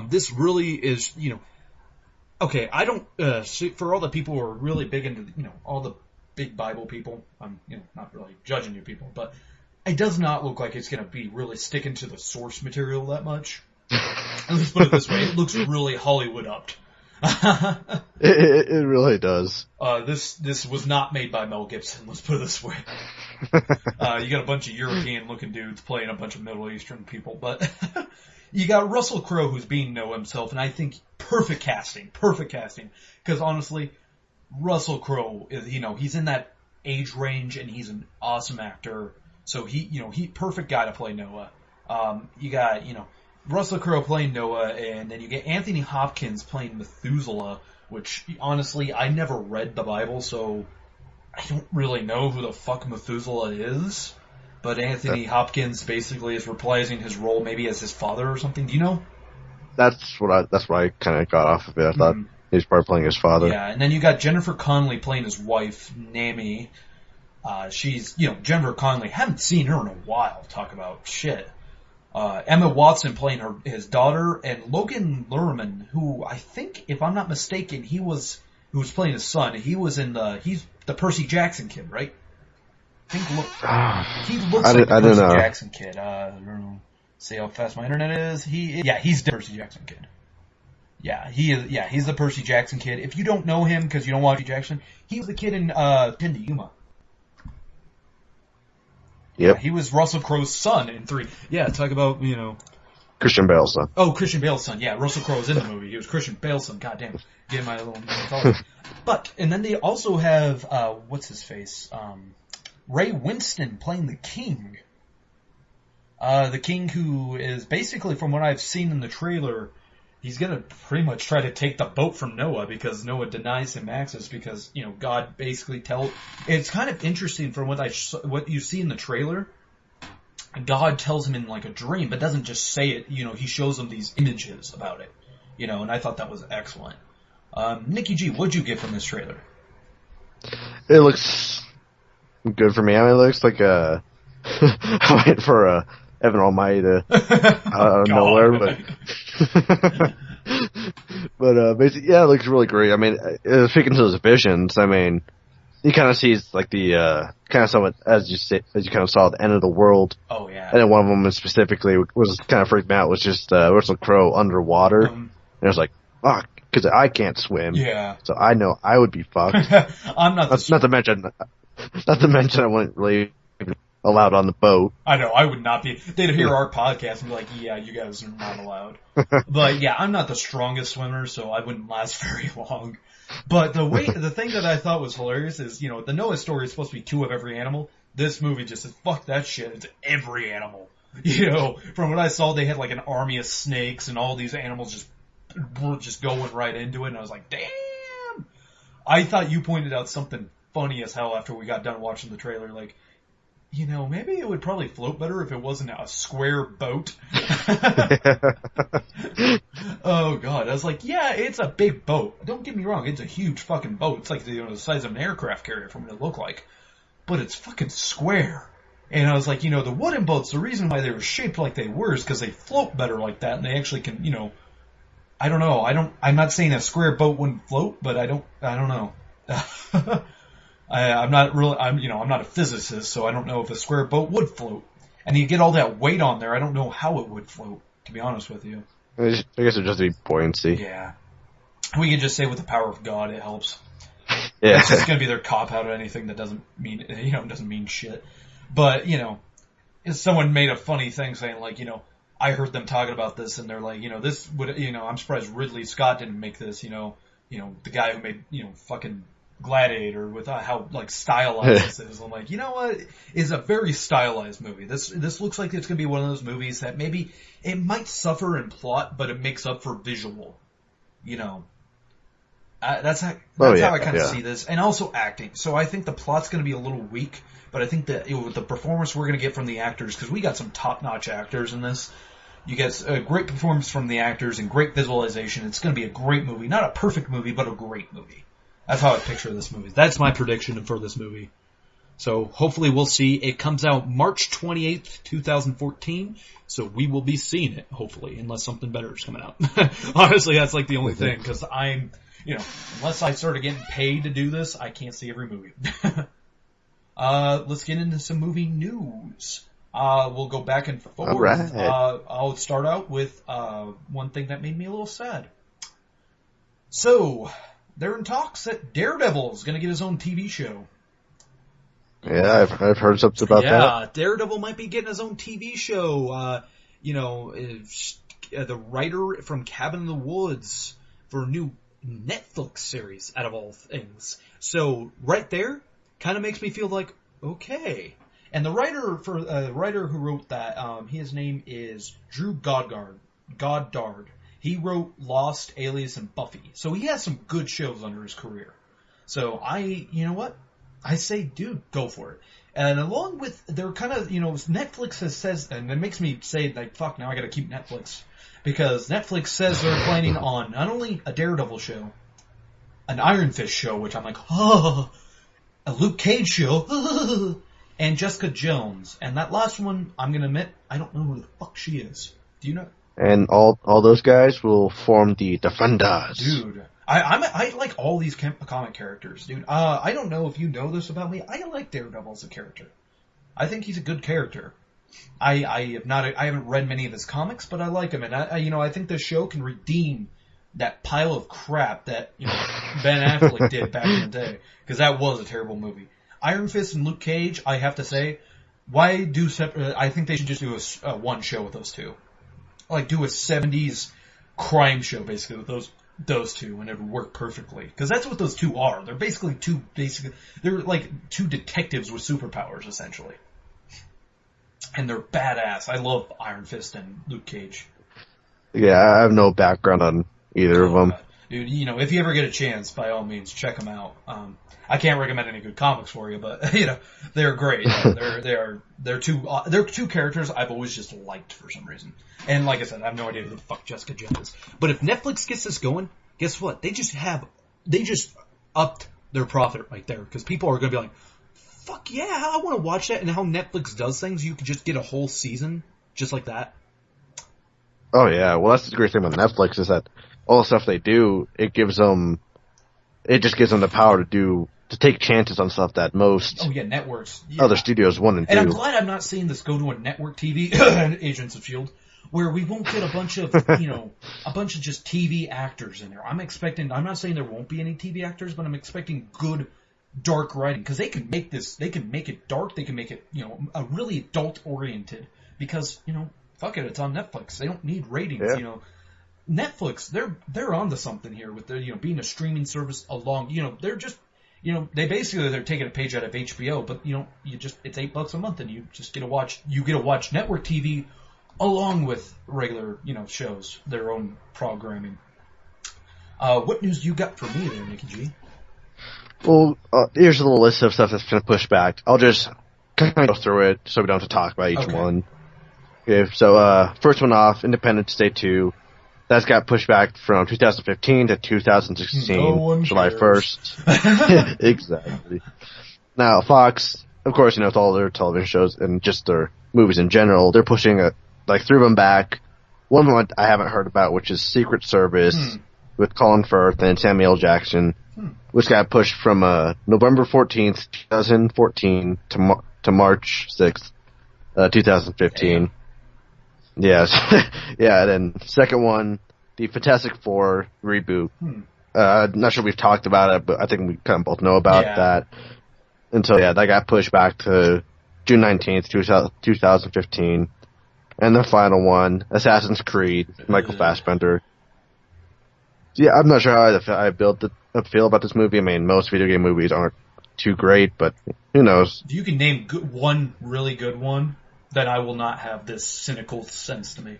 this really is, okay, I don't, for all the people who are really big into, all the big Bible people, I'm, not really judging you people, but it does not look like it's going to be really sticking to the source material that much. Let's put it this way, it looks really Hollywood-upped. It really does. This was not made by Mel Gibson, let's put it this way. You got a bunch of European-looking dudes playing a bunch of Middle Eastern people, but you got Russell Crowe who's being Noah himself, and I think perfect casting, because honestly, Russell Crowe, he's in that age range, and he's an awesome actor, so he perfect guy to play Noah. You got, Russell Crowe playing Noah, and then you get Anthony Hopkins playing Methuselah, which, honestly, I never read the Bible, so I don't really know who the fuck Methuselah is. But Anthony Hopkins basically is reprising his role maybe as his father or something. Do you know? That's what I kind of got off of it. I thought he was probably playing his father. Yeah, and then you got Jennifer Connelly playing his wife, Nami. She's, Jennifer Connelly, haven't seen her in a while. Talk about shit. Emma Watson playing his daughter, and Logan Lerman, who I think, if I'm not mistaken, who was playing his son. He's the Percy Jackson kid, right? He looks like the I don't Percy know. Jackson kid. See how fast my internet is? He's the Percy Jackson kid. Yeah, he is. Yeah, he's the Percy Jackson kid. If you don't know him because you don't watch Percy Jackson, he was the kid in Pinned Yuma. Yep. Yeah, he was Russell Crowe's son in 3. Yeah, talk about, Christian Bale's son. Oh, Christian Bale's son. Yeah, Russell Crowe was in the movie. He was Christian Bale's son. God damn. Get my little mythology. But, and then they also have, what's his face? Ray Winston playing the king. The king who is basically, from what I've seen in the trailer, he's gonna pretty much try to take the boat from Noah because Noah denies him access because, God basically it's kind of interesting from what you see in the trailer. God tells him in like a dream, but doesn't just say it, he shows him these images about it, and I thought that was excellent. Nikki G, what'd you get from this trailer? It looks good for me. I mean, it looks like I went for Evan Almighty to out of nowhere, but basically, yeah, it looks really great. I mean, speaking to those visions, I mean, you kind of see like the kind of somewhat as you kind of saw the end of the world. Oh yeah. And then one of them specifically was kind of freaked me out was just Russell Crowe underwater, and it was like, fuck, because I can't swim. Yeah. So I know I would be fucked. I'm not. Not to mention I wouldn't really allowed on the boat. I know, I would not be. They'd hear our podcast and be like, yeah, you guys are not allowed. But yeah, I'm not the strongest swimmer, so I wouldn't last very long. But the thing that I thought was hilarious is, the Noah story is supposed to be 2 of every animal. This movie just says, fuck that shit, it's every animal. From what I saw, they had like an army of snakes and all these animals were just going right into it, and I was like, damn! I thought you pointed out something funny as hell after we got done watching the trailer, like, maybe it would probably float better if it wasn't a square boat. Oh god, I was like, yeah, it's a big boat. Don't get me wrong, it's a huge fucking boat. It's like the size of an aircraft carrier from what it looked like. But it's fucking square. And I was like, the wooden boats, the reason why they were shaped like they were is because they float better like that and they actually can, I don't know. I'm not saying a square boat wouldn't float, but I don't know. I'm not a physicist, so I don't know if a square boat would float. And you get all that weight on there, I don't know how it would float, to be honest with you. I guess it'd just be buoyancy. Yeah. We could just say with the power of God, it helps. Yeah. It's just gonna be their cop-out on anything that doesn't mean shit. But, if someone made a funny thing saying like, I heard them talking about this and they're like, this would, I'm surprised Ridley Scott didn't make this, the guy who made, fucking Gladiator with how like stylized this is. I'm like, what? It's a very stylized movie. This looks like it's gonna be one of those movies that maybe it might suffer in plot, but it makes up for visual. That's how I kind of see this, and also acting. So I think the plot's gonna be a little weak, but I think that with the performance we're gonna get from the actors, because we got some top-notch actors in this. You get a great performance from the actors and great visualization. It's gonna be a great movie, not a perfect movie, but a great movie. That's how I picture this movie. That's my prediction for this movie. So hopefully we'll see. It comes out March 28th, 2014. So we will be seeing it, hopefully, unless something better is coming out. Honestly, that's like the only thing, because I'm, unless I started getting paid to do this, I can't see every movie. Let's get into some movie news. We'll go back and forth. All right. I'll start out with one thing that made me a little sad. So, they're in talks that Daredevil is going to get his own TV show. Yeah, I've heard something about that. Yeah, Daredevil might be getting his own TV show. The writer from Cabin in the Woods for a new Netflix series, out of all things. So, right there, kind of makes me feel like, okay. And the writer who wrote that, his name is Drew Goddard. He wrote Lost, Alias, and Buffy. So he has some good shows under his career. So you know what? I say, dude, go for it. And along with, they're kind of, Netflix says, and it makes me say, like, fuck, now I gotta keep Netflix. Because Netflix says they're planning on not only a Daredevil show, an Iron Fist show, which I'm like, oh, a Luke Cage show, and Jessica Jones. And that last one, I'm gonna admit, I don't know who the fuck she is. Do you know? And all those guys will form the Defenders. Dude, I like all these comic characters, dude. I don't know if you know this about me. I like Daredevil as a character. I think he's a good character. I haven't read many of his comics, but I like him, and I think this show can redeem that pile of crap that Ben Affleck did back in the day, because that was a terrible movie. Iron Fist and Luke Cage, I have to say, why do separate? I think they should just do a one show with those two, like do a '70s crime show basically with those two, and it would work perfectly, because that's what those two are. They're basically they're like two detectives with superpowers essentially. And they're badass. I love Iron Fist and Luke Cage. Yeah, I have no background on either of them. Dude, if you ever get a chance, by all means, check them out. I can't recommend any good comics for you, but they're great. They're two characters I've always just liked for some reason. And like I said, I have no idea who the fuck Jessica Jones is. But if Netflix gets this going, guess what? They just upped their profit right there, because people are going to be like, fuck yeah, I want to watch that. And how Netflix does things, you could just get a whole season just like that. Oh yeah, well that's the great thing about Netflix, is that all the stuff they do, it just gives them the power to take chances on stuff that most networks other studios want to do. And I'm glad I'm not seeing this go to a network TV, Agents of S.H.I.E.L.D., where we won't get a bunch of just TV actors in there. I'm not saying there won't be any TV actors, but I'm expecting good dark writing, because they can make it dark, they can make it, a really adult oriented, because, fuck it, it's on Netflix. They don't need ratings, Netflix, they're onto something here with their, being a streaming service along, they're just, they're taking a page out of HBO, but it's $8 a month, and you get to watch network TV along with regular, shows, their own programming. What news you got for me there, Nikki G? Well, here's a little list of stuff that's been pushed back. I'll just kind of go through it so we don't have to talk about each one. Okay, so first one off, Independence Day 2. That's got pushed back from 2015 to 2016, July 1st. Exactly. Now, Fox, of course, with all their television shows and just their movies in general, they're pushing three of them back. One of them I haven't heard about, which is Secret Service with Colin Firth and Samuel L. Jackson, which got pushed from November 14th, 2014 to March 6th, 2015. Damn. Yes. Yeah, and then second one, the Fantastic Four reboot. Not sure we've talked about it, but I think we kind of both know about that. And so, that got pushed back to June 19th, 2015. And the final one, Assassin's Creed, Michael Fassbender. Yeah, I'm not sure how I feel about this movie. I mean, most video game movies aren't too great, but who knows? If you can name one really good one, then I will not have this cynical sense to me.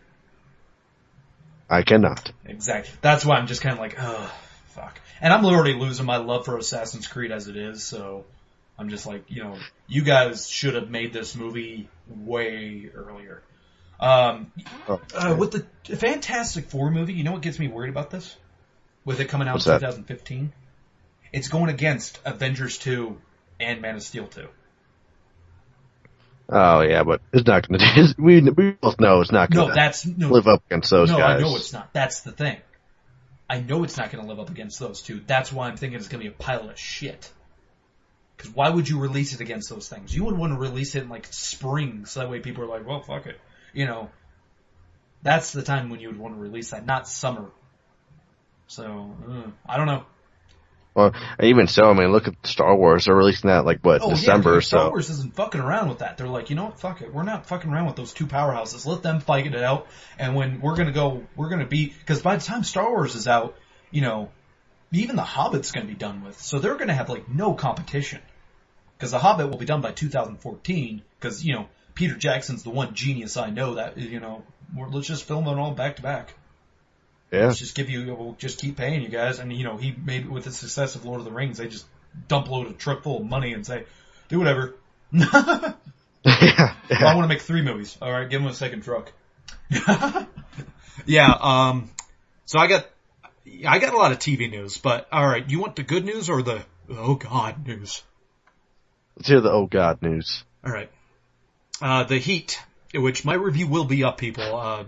I cannot. Exactly. That's why I'm just kind of like, oh, fuck. And I'm already losing my love for Assassin's Creed as it is, so I'm just like, you guys should have made this movie way earlier. With the Fantastic Four movie, you know what gets me worried about this? With it coming out in 2015? It's going against Avengers 2 and Man of Steel 2. Oh yeah, but it's not going to. We both know it's not going to live up against those guys. No, I know it's not. That's the thing. I know it's not going to live up against those two. That's why I'm thinking it's going to be a pile of shit. Because why would you release it against those things? You would want to release it in spring, so that way people are like, well, fuck it. That's the time when you would want to release that, not summer. So I don't know. Well, even so, I mean, look at Star Wars. They're releasing that December. Yeah, Star Wars isn't fucking around with that. They're like, you know what, fuck it. We're not fucking around with those two powerhouses. Let them fight it out. And when we're gonna be, because by the time Star Wars is out, even The Hobbit's gonna be done with. So they're gonna have no competition. Because The Hobbit will be done by 2014. Because Peter Jackson's the one genius I know that let's just film it all back to back. Yeah. We'll just keep paying you guys. And, he made, with the success of Lord of the Rings, they just dump load a truck full of money and say, do whatever. Yeah. I want to make 3 movies. All right, give them a second truck. Yeah, so I got a lot of TV news, but all right, you want the good news or the oh god news? Let's hear the oh god news. All right. The Heat, which my review will be up, people.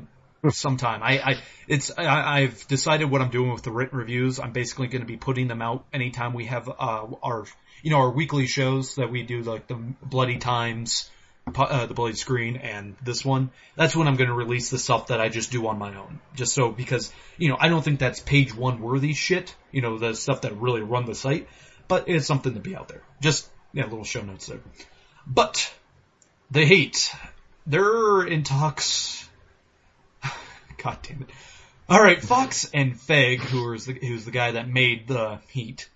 sometime. I've decided what I'm doing with the written reviews. I'm basically going to be putting them out anytime we have, our weekly shows that we do, like the Bloody Times, the Bloody Screen, and this one. That's when I'm going to release the stuff that I just do on my own. Just so, because, I don't think that's page one worthy shit, the stuff that really run the site, but it's something to be out there. Just, little show notes there. But, The Heat, they're in talks. God damn it. Alright, Fox and Feig, who's the guy that made The Heat.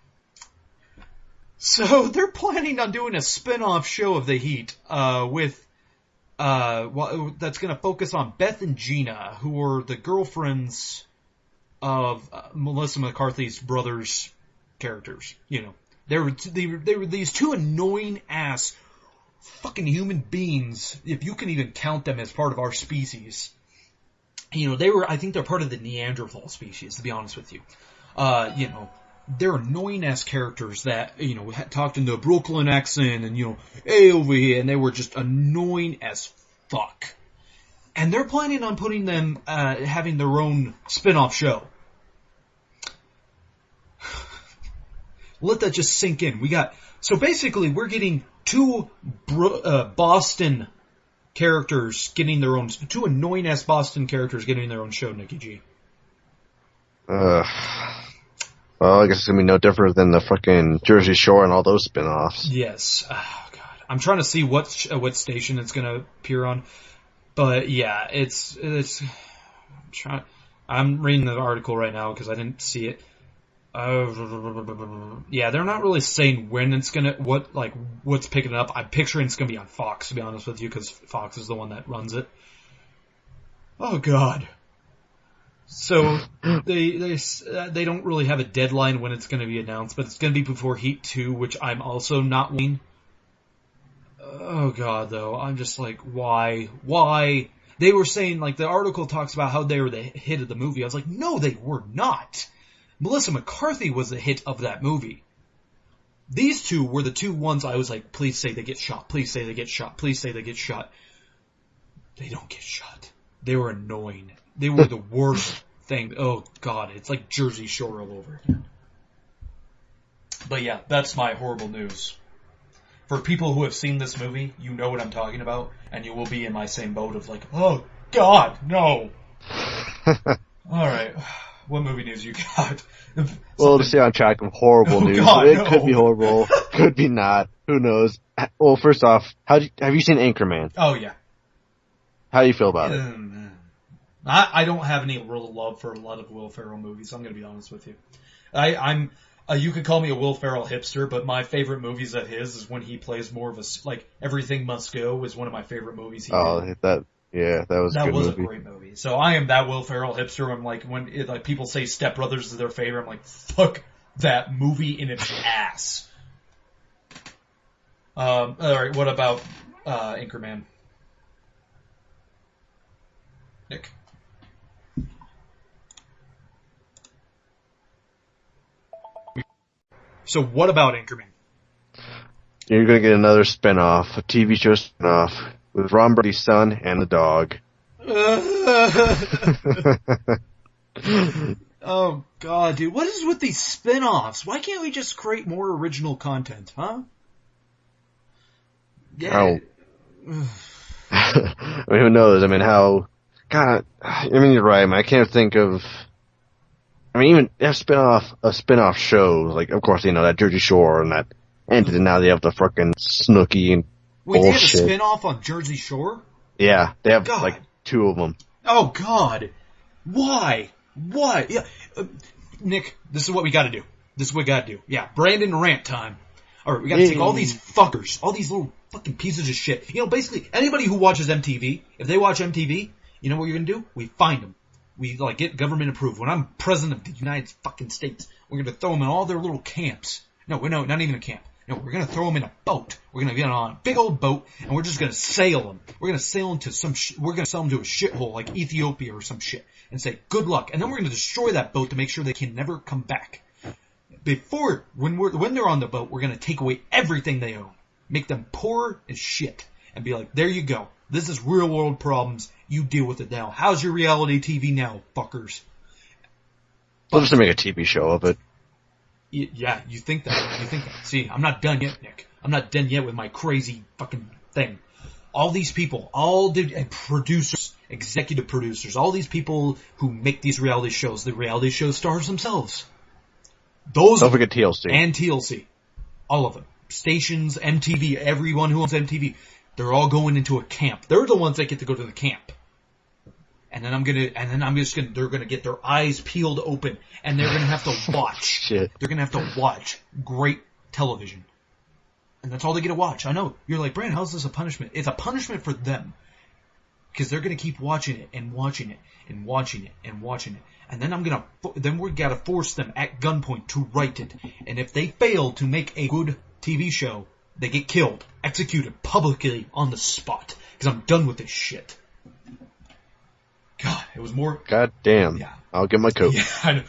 So, they're planning on doing a spin-off show of The Heat, that's gonna focus on Beth and Gina, who are the girlfriends of Melissa McCarthy's brother's characters. They were these two annoying ass fucking human beings, if you can even count them as part of our species. I think they're part of the Neanderthal species, to be honest with you. They're annoying ass characters that, talked in the Brooklyn accent and, hey over here, and they were just annoying as fuck. And they're planning on putting them, having their own spin-off show. Let that just sink in. So basically we're getting two, Boston characters getting their own, two annoying ass Boston characters getting their own show, Nikki G. Well, I guess it's gonna be no different than the fucking Jersey Shore and all those spin-offs. Yes. Oh god. I'm trying to see what station it's gonna appear on. But yeah, I'm reading the article right now because I didn't see it. Yeah, they're not really saying when it's what's picking it up. I'm picturing it's gonna be on Fox, to be honest with you, because Fox is the one that runs it. Oh god. So, they don't really have a deadline when it's gonna be announced, but it's gonna be before Heat 2, which I'm also not winning. Oh god, though, I'm just like, why? Why? They were saying, the article talks about how they were the hit of the movie. I was like, no, they were not. Melissa McCarthy was the hit of that movie. These two were the two ones I was like, please say they get shot, please say they get shot, please say they get shot. They don't get shot. They were annoying. They were the worst thing. Oh god, it's like Jersey Shore all over again. But yeah, that's my horrible news. For people who have seen this movie, you know what I'm talking about, and you will be in my same boat of oh god, no. Alright. What movie news you got? Well, to stay on track of horrible news, God, it no. could be horrible, could be not. Who knows? Well, first off, have you seen Anchorman? Oh yeah. How do you feel about it? I don't have any real love for a lot of Will Ferrell movies. I'm going to be honest with you. I'm you could call me a Will Ferrell hipster, but my favorite movies of his is when he plays more of a Everything Must Go is one of my favorite movies he did. That was a good movie. A great movie. So I am that Will Ferrell hipster. I'm when people say Step Brothers is their favorite, I'm like, fuck that movie in its ass. All right, what about Anchorman? Nick. So what about Anchorman? You're gonna get another spin-off, a TV show spin-off, with Ron Burgundy's son and the dog. Oh god, dude, what is with these spin-offs? Why can't we just create more original content, huh? Yeah. I mean, who knows? I mean, God, you're right, man. I can't think of. I mean, even they have spin-off shows, of course, that Jersey Shore and that ended, and now they have the fucking Snooki and Wait, bullshit. they have a spin-off on Jersey Shore? Yeah, they have, God. 2 of them. Oh, God. Why? Why? Yeah, Nick, this is what we gotta do. Yeah, Brandon rant time. Alright, we gotta take all these fuckers, all these little fucking pieces of shit. Basically, anybody who watches MTV, if they watch MTV, you know what you're gonna do? We find them. We, get government approved. When I'm president of the United fucking States, we're gonna throw them in all their little camps. No, not even a camp. No, we're gonna throw them in a boat. We're gonna get on a big old boat, and we're just gonna sail them. We're gonna sail them to we're gonna sell them to a shithole like Ethiopia or some shit, and say, good luck. And then we're gonna destroy that boat to make sure they can never come back. When they're on the boat, we're gonna take away everything they own. Make them poor as shit. And be like, there you go. This is real world problems, You deal with it now. How's your reality TV now, fuckers? They'll just make a TV show of it. Yeah, you think that. See, I'm not done yet, Nick. I'm not done yet with my crazy fucking thing. All these people, all the producers, executive producers, all these people who make these reality shows, the reality show stars themselves. Don't forget TLC. And TLC. All of them. Stations, MTV, everyone who owns MTV. They're all going into a camp. They're the ones that get to go to the camp. And then they're gonna get their eyes peeled open, and they're gonna have to watch. Shit. They're gonna have to watch great television. And that's all they get to watch. I know. You're like, Brand, how's this a punishment? It's a punishment for them. Because they're gonna keep watching it, and watching it, and watching it, and watching it. And then we gotta force them at gunpoint to write it. And if they fail to make a good TV show, they get killed, executed publicly on the spot. Because I'm done with this shit. God, it was more. God damn. Yeah. I'll get my coat. Yeah, I know.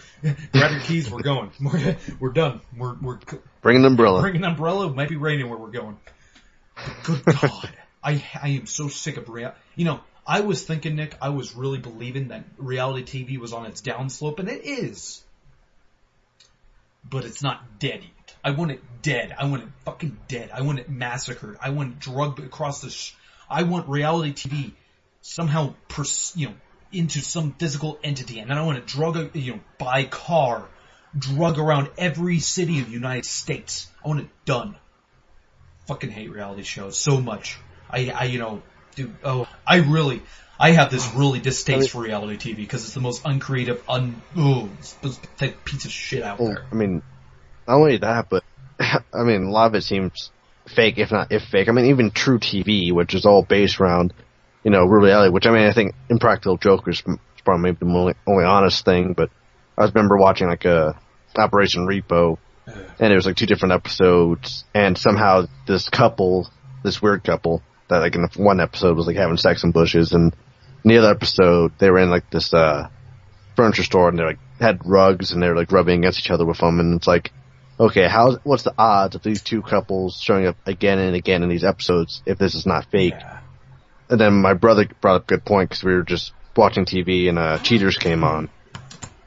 Grab your keys. We're going. We're done. We're Bring an umbrella. bring an umbrella. It might be raining where we're going. But good God, I am so sick of reality. You know, I was thinking, Nick, I was really believing that reality TV was on its downslope, and it is. But it's not dead yet. I want it dead. I want it fucking dead. I want it massacred. I want it drugged across the. I want reality TV somehow, into some physical entity, and then I want to drug, by car, drug around every city in the United States. I want it done. Fucking hate reality shows so much. I have this really distaste for reality TV because it's the most uncreative, piece of shit out there. I mean, not only that, but I mean, a lot of it seems fake, if fake. I mean, even True TV, which is all based around, real reality, which I mean, I think Impractical Jokers is probably maybe the only honest thing, but I remember watching like Operation Repo, and it was like 2 different episodes, and somehow this weird couple, that like in the one episode was like having sex in bushes, and in the other episode they were in like this furniture store, and they like had rugs, and they were like rubbing against each other with them, and it's like, okay, what's the odds of these 2 couples showing up again and again in these episodes if this is not fake? Yeah. And then my brother brought up a good point because we were just watching TV and Cheaters came on.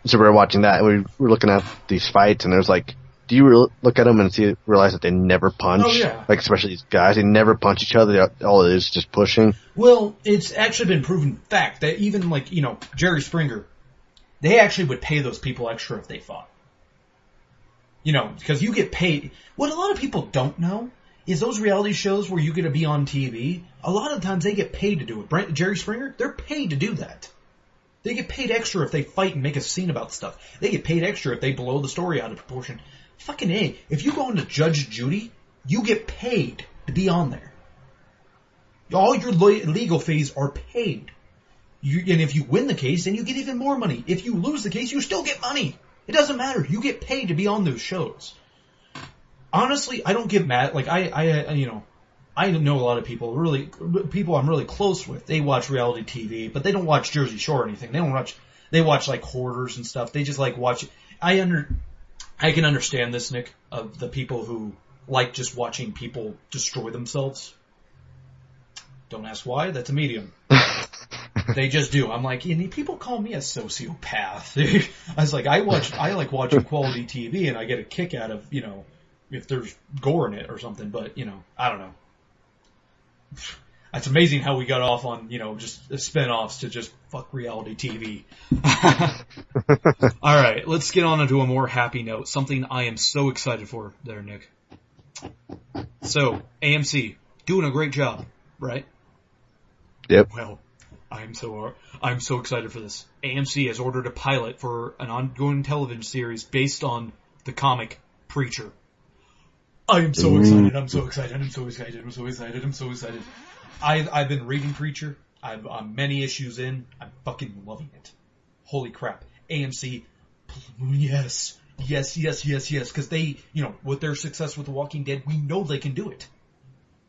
So we were watching that and we were looking at these fights and there's like, do you look at them and realize that they never punch? Oh, yeah. Like, especially these guys, they never punch each other. All it is just pushing. Well, it's actually been proven fact that even like, Jerry Springer, they actually would pay those people extra if they fought. Because you get paid. What a lot of people don't know is those reality shows where you get to be on TV, a lot of times they get paid to do it. Jerry Springer, they're paid to do that. They get paid extra if they fight and make a scene about stuff. They get paid extra if they blow the story out of proportion. Fucking A. If you go into Judge Judy, you get paid to be on there. All your legal fees are paid. And if you win the case, then you get even more money. If you lose the case, you still get money. It doesn't matter. You get paid to be on those shows. Honestly, I don't get mad. Like, I know a lot of people I'm really close with. They watch reality TV, but they don't watch Jersey Shore or anything. They watch like Hoarders and stuff. They just like watch. I can understand this, Nick, of the people who like just watching people destroy themselves. Don't ask why. That's a medium. They just do. I'm like, people call me a sociopath. I was like, I like watching quality TV, and I get a kick out of, if there's gore in it or something. But I don't know. It's amazing how we got off on, just spin-offs to just fuck reality TV. All right, let's get on to a more happy note. Something I am so excited for there, Nick. So, AMC, doing a great job, right? Yep. Well, I'm so excited for this. AMC has ordered a pilot for an ongoing television series based on the comic Preacher. I am so excited. I'm so excited. I'm so excited. I'm so excited. I'm so excited. I've been reading Preacher. I'm many issues in. I'm fucking loving it. Holy crap. AMC, yes. Because they, with their success with The Walking Dead, we know they can do it.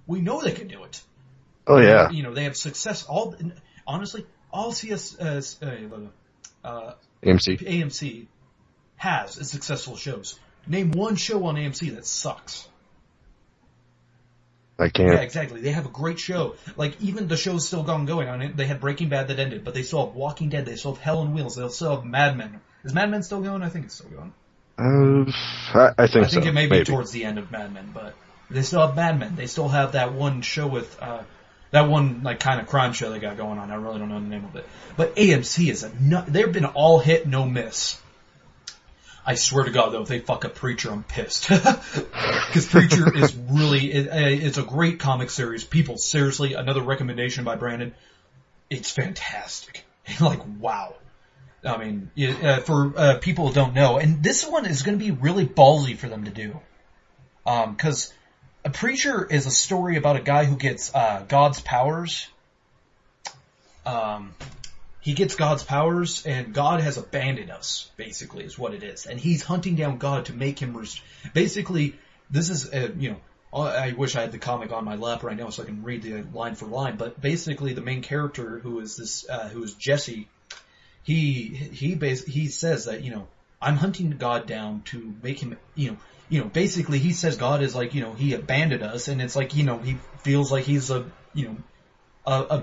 We know they can do it. Oh, yeah. They have success. Honestly, all AMC has is successful shows. Name one show on AMC that sucks. I can't. Yeah, exactly. They have a great show. Like, even the show's still going on it. They had Breaking Bad that ended, but they still have Walking Dead. They still have Hell on Wheels. They still have Mad Men. Is Mad Men still going? I think it's still going. I think so. I think it may be maybe. towards the end of Mad Men, but they still have Mad Men. They still have that one show with, that one, like, kind of crime show they got going on. I really don't know the name of it. But AMC is they've been all hit, no miss. I swear to God, though, if they fuck up Preacher, I'm pissed. Because Preacher is really, it's a great comic series. People, seriously, another recommendation by Brandon. It's fantastic. Like, wow. I mean, for people who don't know, and this one is going to be really ballsy for them to do. Because a Preacher is a story about a guy who gets God's powers. He gets God's powers, and God has abandoned us, basically, is what it is. And he's hunting down God to make him... Basically, this is, I wish I had the comic on my lap right now so I can read the line for line, but basically the main character, who is Jesse, he says that, I'm hunting God down to make him, basically he says God is like, he abandoned us, and it's like, he feels like he's a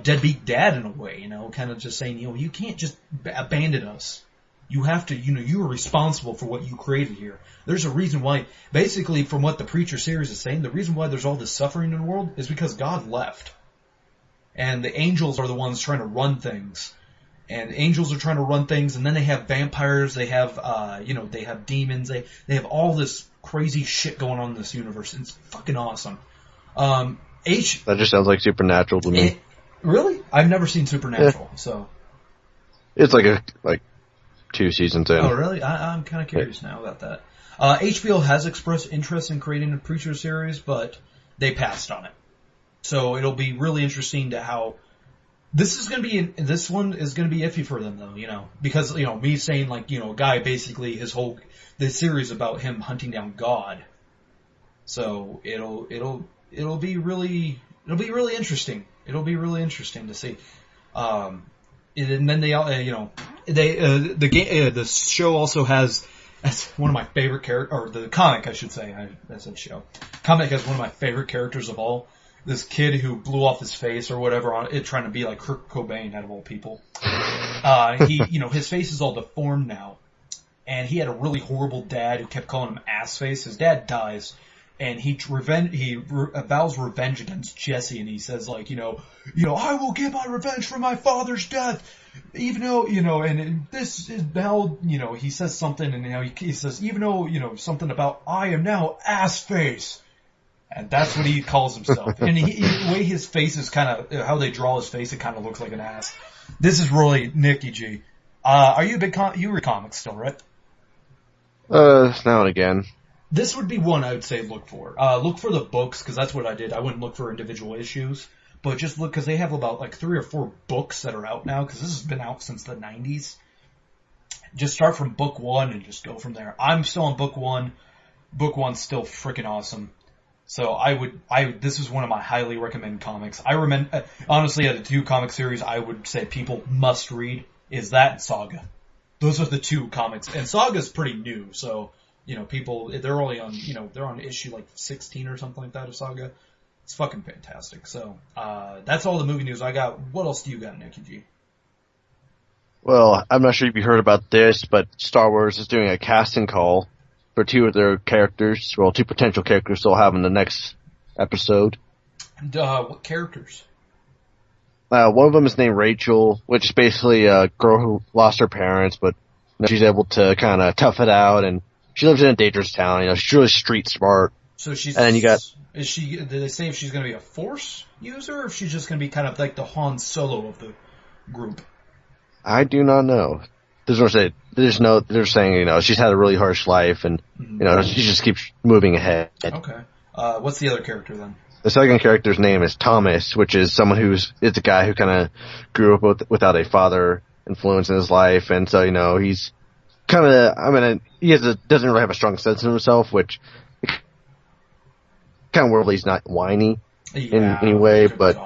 deadbeat dad in a way, kind of just saying, you can't just abandon us. You have to, you are responsible for what you created here. There's a reason why, basically from what the Preacher series is saying, the reason why there's all this suffering in the world is because God left. And the angels are the ones trying to run things. And angels are trying to run things, and then they have vampires, they have, they have demons, they have all this crazy shit going on in this universe. It's fucking awesome. That just sounds like Supernatural to me. Really? I've never seen Supernatural, so. It's like 2 seasons in. Oh, really? I'm kind of curious now about that. HBO has expressed interest in creating a Preacher series, but they passed on it. So it'll be really interesting to how this one is going to be iffy for them, though, because, me saying, like, a guy basically this series about him hunting down God. So it'll be really interesting. It'll be really interesting to see. And then the show also has, that's one of my favorite characters, or the comic, I should say. I said show. Comic has one of my favorite characters of all. This kid who blew off his face or whatever on it, trying to be like Kurt Cobain out of all people. His face is all deformed now. And he had a really horrible dad who kept calling him ass face. His dad dies. And he vows revenge against Jesse, and he says, like, I will get my revenge for my father's death, even though, and this is now, he says something, and he says, even though, something about, I am now ass face. And that's what he calls himself. And the way his face is kind of, how they draw his face, it kind of looks like an ass. This is really Nicky G. Are you a big you read comics still, right? Now and again. This would be one I would say look for. Look for the books, because that's what I did. I wouldn't look for individual issues, but just look, because they have about like 3 or 4 books that are out now, because this has been out since the 90s. Just start from book 1 and just go from there. I'm still on book 1. Book 1's still freaking awesome. So this is one of my highly recommended comics. Honestly, out of the 2 comic series I would say people must read is that and Saga. Those are the 2 comics. And Saga's pretty new, so, people, they're only on, they're on issue like 16 or something like that of Saga. It's fucking fantastic. So, that's all the movie news I got. What else do you got, Nicky G? Well, I'm not sure if you heard about this, but Star Wars is doing a casting call for 2 of their characters. Well, 2 potential characters they'll have in the next episode. And, what characters? One of them is named Rachel, which is basically a girl who lost her parents, but she's able to kind of tough it out, and she lives in a dangerous town. She's really street smart. So she's. And then you got. Did they say if she's going to be a Force user, or if she's just going to be kind of like the Han Solo of the group? I do not know. They're saying, she's had a really harsh life, and, she just keeps moving ahead. Okay. What's the other character then? The second character's name is Thomas, which is someone it's a guy who kind of grew up without a father influence in his life, and so, he's kind of, doesn't really have a strong sense of himself, which kind of worldly. He's not whiny in any way, but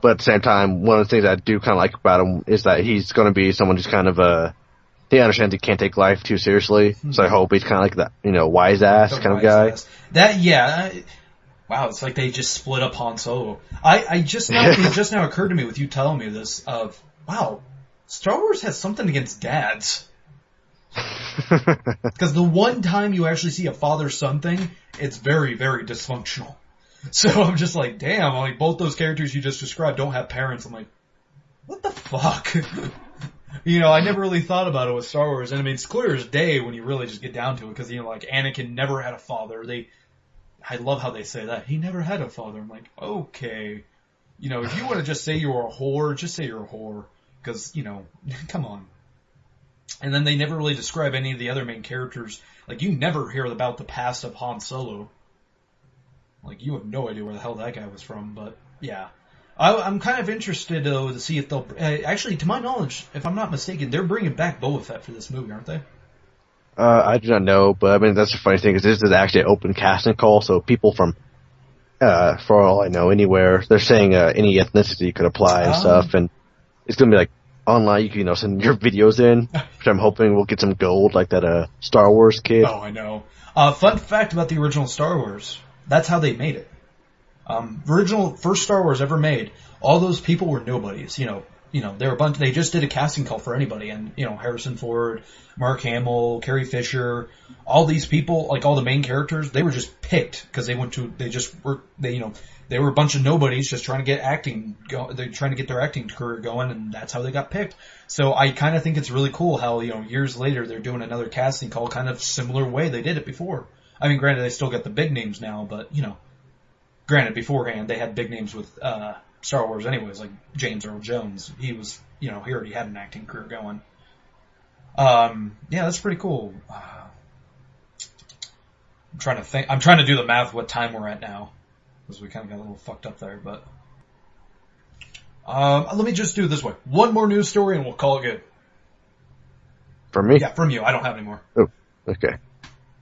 at the same time, one of the things I do kind of like about him is that he's going to be someone who's kind of he understands he can't take life too seriously, so I hope he's kind of like that, wise ass kind of guy. Ass. Wow, it's like they just split up Han Solo. It just now occurred to me with you telling me this of, wow, Star Wars has something against dads. Because the one time you actually see a father-son thing, it's very, very dysfunctional. So I'm just like, damn, like both those characters you just described don't have parents. I'm like, what the fuck? You know, I never really thought about it with Star Wars, and I mean, it's clear as day when you really just get down to it, because, you know, like, Anakin never had a father. I love how they say that. He never had a father. I'm like, okay. You know, if you want to just say you're a whore, just say you're a whore. Because, you know, come on. And then they never really describe any of the other main characters. Like, you never hear about the past of Han Solo. Like, you have no idea where the hell that guy was from, but, yeah. I'm kind of interested, though, to see if they'll... actually, to my knowledge, if I'm not mistaken, they're bringing back Boba Fett for this movie, aren't they? I do not know, but I mean, that's the funny thing, is this is actually an open casting call, so people from, for all I know, anywhere, they're saying any ethnicity could apply and stuff, and it's gonna be like, online, you can, you know, send your videos in, which I'm hoping will get some gold, like that, Star Wars kid. Oh, I know. Fun fact about the original Star Wars, that's how they made it. First Star Wars ever made, all those people were nobodies, you know, they were they just did a casting call for anybody, and, you know, Harrison Ford, Mark Hamill, Carrie Fisher, all these people, like all the main characters, they were just picked, because they were a bunch of nobodies just trying to get they're trying to get their acting career going, and that's how they got picked. So I kind of think it's really cool how, you know, years later they're doing another casting call, kind of similar way they did it before. I mean, granted, they still got the big names now, but, you know, granted, beforehand they had big names with, Star Wars anyways, like James Earl Jones. He was, you know, he already had an acting career going. Yeah, that's pretty cool. I'm trying to think. I'm trying to do the math what time we're at now, because we kind of got a little fucked up there, but let me just do it this way. One more news story and we'll call it good. From me? Yeah, from you. I don't have any more. Oh, okay.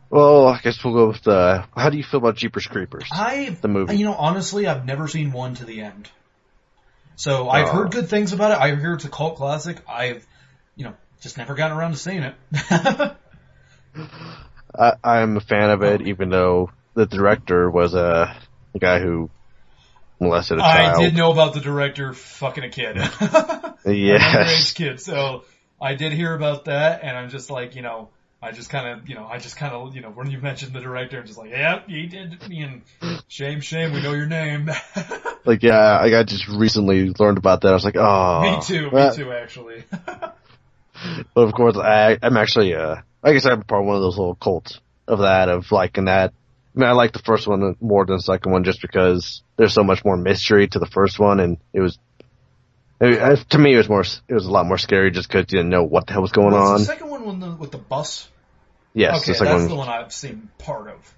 Well, I guess we'll go with how do you feel about Jeepers Creepers? The movie. You know, honestly, I've never seen one to the end. So I've heard good things about it. I hear it's a cult classic. I've, you know, just never gotten around to seeing it. I'm a fan of it, even though the director was a guy who molested a child. I did know about the director fucking a kid. Yes. An underage kid. So I did hear about that, and I'm just like, you know, when you mentioned the director, I'm just like, yeah, he did. And shame, we know your name. Like, yeah, I just recently learned about that. I was like, oh. Me too, actually. But of course, I'm actually, I guess I'm part of one of those little cults of liking that. I mean, I like the first one more than the second one just because there's so much more mystery to the first one, and to me, it was a lot more scary just because you didn't know what the hell was going on. The second one with the bus? Yes, okay, that's the one I've seen part of.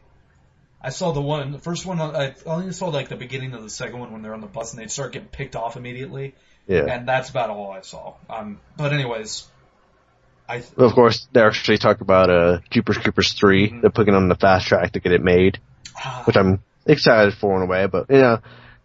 I saw the first one, I only saw like the beginning of the second one when they're on the bus and they start getting picked off immediately. Yeah. And that's about all I saw. But anyways, of course, they actually talk about Jeepers Creepers 3. Mm-hmm. They're putting it on the fast track to get it made, which I'm excited for in a way. But yeah,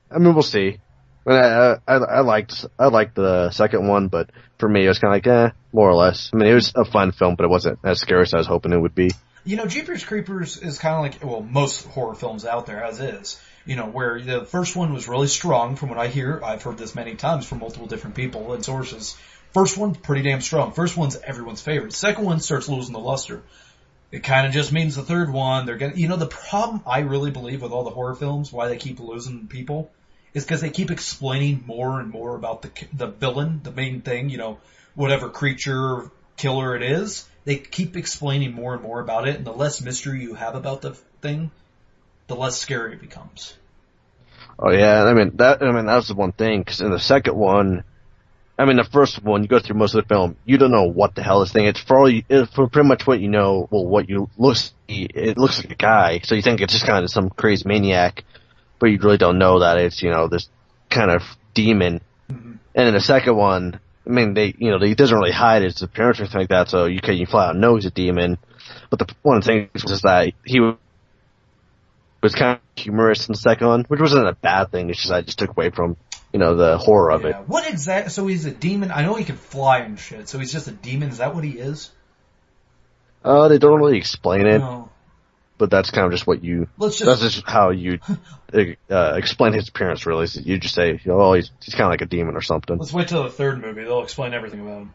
I mean, we'll see. I liked the second one, but for me, it was kind of like, more or less. I mean, it was a fun film, but it wasn't as scary as I was hoping it would be. You know, Jeepers Creepers is kind of like, well, most horror films out there, as is. You know, where the first one was really strong from what I hear. I've heard this many times from multiple different people and sources. First one's pretty damn strong. First one's everyone's favorite. Second one starts losing the luster. It kind of just means the third one, the problem I really believe with all the horror films, why they keep losing people, is because they keep explaining more and more about the villain, the main thing, you know, whatever creature, killer it is. They keep explaining more and more about it, and the less mystery you have about the thing, the less scary it becomes. Oh yeah, I mean that was the one thing, because in the second one, I mean the first one, you go through most of the film, you don't know what the hell this thing is. For pretty much what you know, it looks like a guy, so you think it's just kind of some crazy maniac. But you really don't know that it's, you know, this kind of demon. Mm-hmm. And in the second one, I mean, he doesn't really hide his appearance or anything like that, so you flat out know he's a demon. But one of the things was that he was kind of humorous in the second one, which wasn't a bad thing. It's just I just took away from, you know, the horror of it. What exactly? So he's a demon? I know he can fly and shit, so he's just a demon? Is that what he is? They don't really explain it. No. but that's kind of just what you. That's just how you explain his appearance. Really, is you just say, "Oh, he's kind of like a demon or something." Let's wait till the third movie. They'll explain everything about him.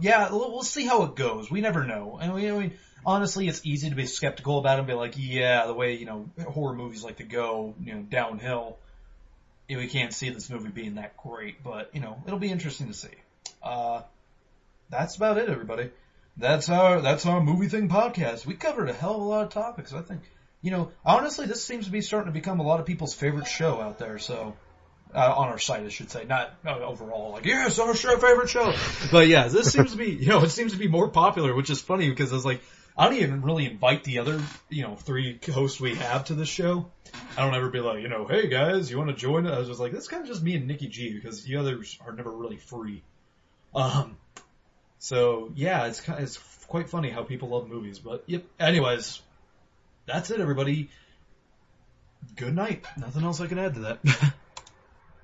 yeah. We'll see how it goes. We never know. And I mean, honestly, it's easy to be skeptical about it and be like, yeah, the way, horror movies like to go, downhill, we can't see this movie being that great, but, it'll be interesting to see. That's about it, everybody. That's our movie thing podcast. We covered a hell of a lot of topics, I think. Honestly, this seems to be starting to become a lot of people's favorite show out there, so... on our site, I should say, not overall. Like, yes, our favorite show. But yeah, this seems to be, it seems to be more popular, which is funny because I was like, I don't even really invite the other, 3 hosts we have to this show. I don't ever be like, hey guys, you want to join? I was just like, this is kind of just me and Nikki G because the others are never really free. So yeah, it's quite funny how people love movies. But yep. Anyways, that's it, everybody. Good night. Nothing else I can add to that.